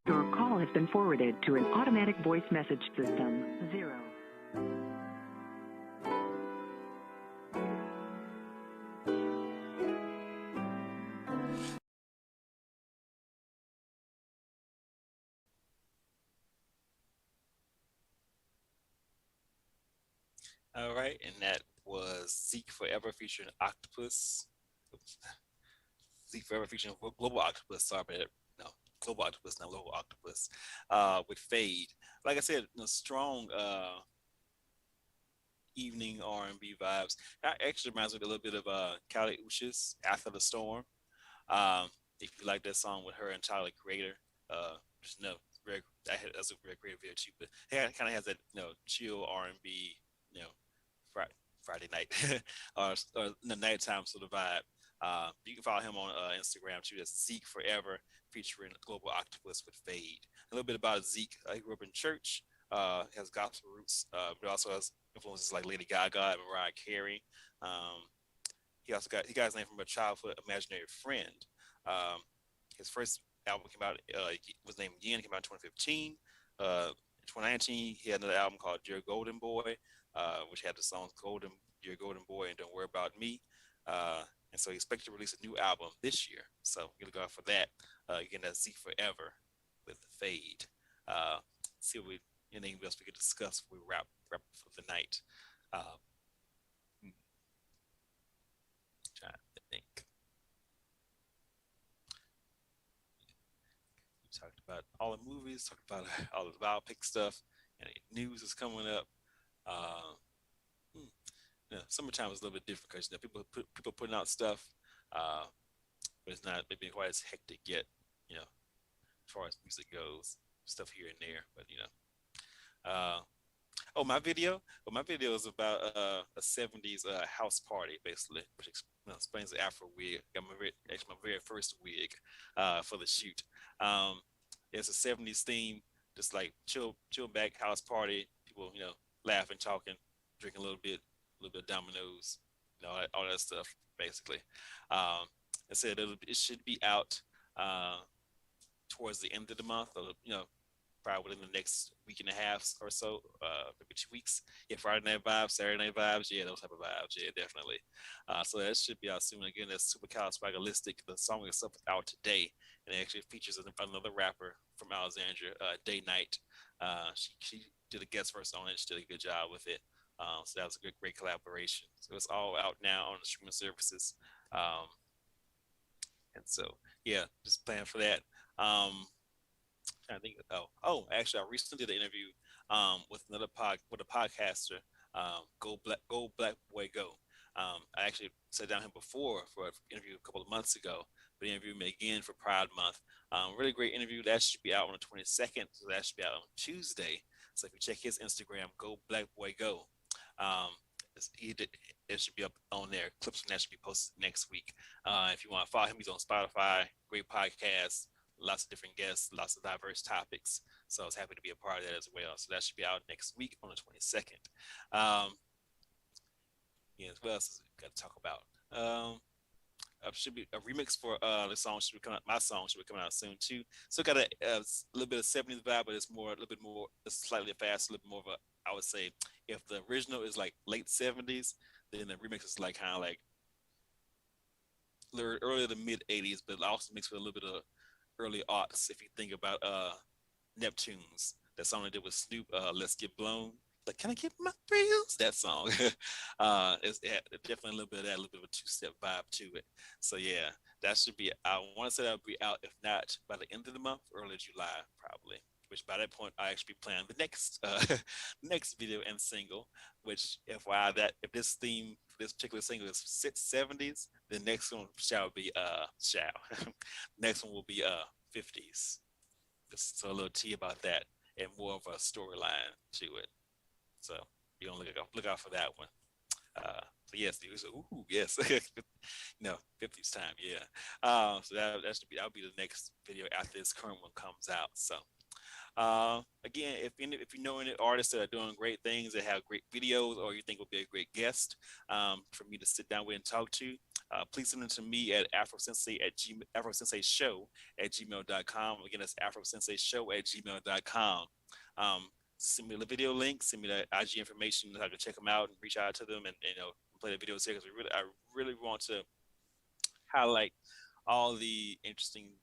Your call has been forwarded to an automatic voice message system. 0. All right, and that was Zeke Forever featuring Octopus. Oops. Zeke Forever featuring Global Octopus. Sorry about that. No, Global Octopus, not Global Octopus. With Fade. Like I said, strong evening R&B vibes. That actually reminds me a little bit of Kali Uchis, After the Storm. If you like that song with her and Tyler Creator, just know that's a very great video too. But it kind of has that chill R&B, Friday night or the nighttime sort of vibe. You can follow him on Instagram too. That's Zeke Forever featuring Global Octopus with Fade. A little bit about Zeke. He grew up in church. Has gospel roots, but also has influences like Lady Gaga and Mariah Carey. He got his name from a childhood imaginary friend. His first album came out was named Yin. Came out in 2015. In 2019, he had another album called Dear Golden Boy, which had the songs Dear Golden Boy and Don't Worry About Me. And so he expects to release a new album this year. So we're going to go out for that. Again, that's Zeke Forever with Fade. See what anything else we could discuss before we wrap for the night. Trying to think. We talked about all the movies, talked about all the biopic stuff, and news is coming up. Summertime is a little bit different because people putting out stuff, but it's not maybe quite as hectic yet. As far as music goes, stuff here and there. But my video is about a 70s house party, basically, which explains the Afro wig. Got my very first wig for the shoot. It's a 70s theme, just like chill back house party. People, laughing, talking, drinking a little bit of Dominoes, all that stuff, basically. I said it should be out towards the end of the month, or probably within the next week and a half or so, maybe 2 weeks. Yeah, Friday Night Vibes, Saturday Night Vibes, yeah, those type of vibes, yeah, definitely. So that should be out soon. Again, that's Supercalifragilistic. The song itself is out today, and it actually features another rapper from Alexandria, Day Night. She did a guest verse on it. She did a good job with it. So that was a great collaboration. So it's all out now on the streaming services. And so, yeah, just planning for that. I think. Actually, I recently did an interview with a podcaster, Go Black Boy Go. I actually sat down him before for an interview a couple of months ago, but he interviewed me again for Pride Month. Really great interview. That should be out on the 22nd, so that should be out on Tuesday. So if you check his Instagram, Go Black Boy Go, it should be up on there. Clips from that should be posted next week. If you want to follow him, he's on Spotify. Great podcast. lots of different guests, lots of diverse topics. So I was happy to be a part of that as well. So that should be out next week on the 22nd. Yeah, what else is got to talk about? Should be a remix for the song should be coming out. My song should be coming out soon too. So got a little bit of 70s vibe, but it's more a little bit more, it's slightly fast, a little bit more of a. I would say if the original is like late 70s, then the remix is like kind of like early to mid 80s, but also mixed with a little bit of early aughts. If you think about Neptunes, that song they did with Snoop, "Let's Get Blown." Like, can I get my thrills? That song. It definitely a little bit of that, a little bit of a two-step vibe to it. So yeah, that should be. I want to say that'll be out, if not by the end of the month, early July probably. Which by that point I actually plan the next next video and single. Which FYI, that if this theme for this particular single is 70s, the next one shall be next one will be 50s. Just so a little tea about that and more of a storyline to it. So you're gonna look out for that one. So yes, ooh, yes, 50s time, yeah. So that'll be the next video after this current one comes out. So again, if you know any artists that are doing great things, that have great videos, or you think would be a great guest for me to sit down with and talk to, please send them to me at afrosensayshow@gmail.com. Again, that's afrosensayshow@gmail.com. Send me the video link, send me the IG information so I can check them out and reach out to them and play the videos here, because I really want to highlight all the interesting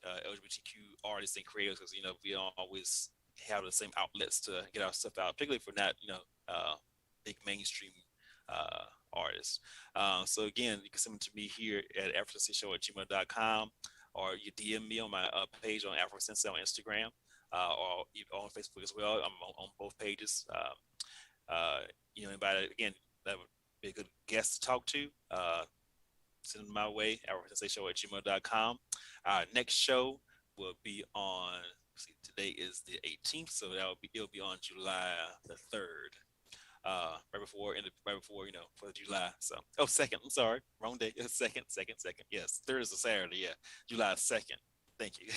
LGBTQ artists and creators, because we don't always have the same outlets to get our stuff out, particularly for not big mainstream artists. So again, you can send them to me here at afrosensayshow@gmail.com, or you DM me on my page on Afrosensei on Instagram, or on Facebook as well. I'm on both pages. Anybody again that would be a good guest to talk to, send them my way. Afrosensayshow@gmail.com. Our next show will be on. Today is the 18th, so it'll be on July the 3rd. Right before for July. So second. I'm sorry, wrong day. Second. Yes, third is a Saturday. Yeah, July 2nd. Thank you.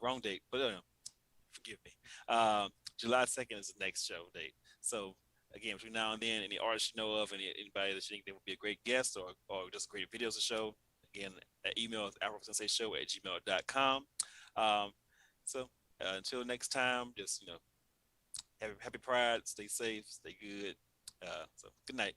Wrong date, but forgive me. July 2nd is the next show date. So again, between now and then, any artists you know of, anybody that you think that would be a great guest or just great videos to show, again, email is afrosensayshow@gmail.com. So until next time, just happy Pride, stay safe, stay good. So good night.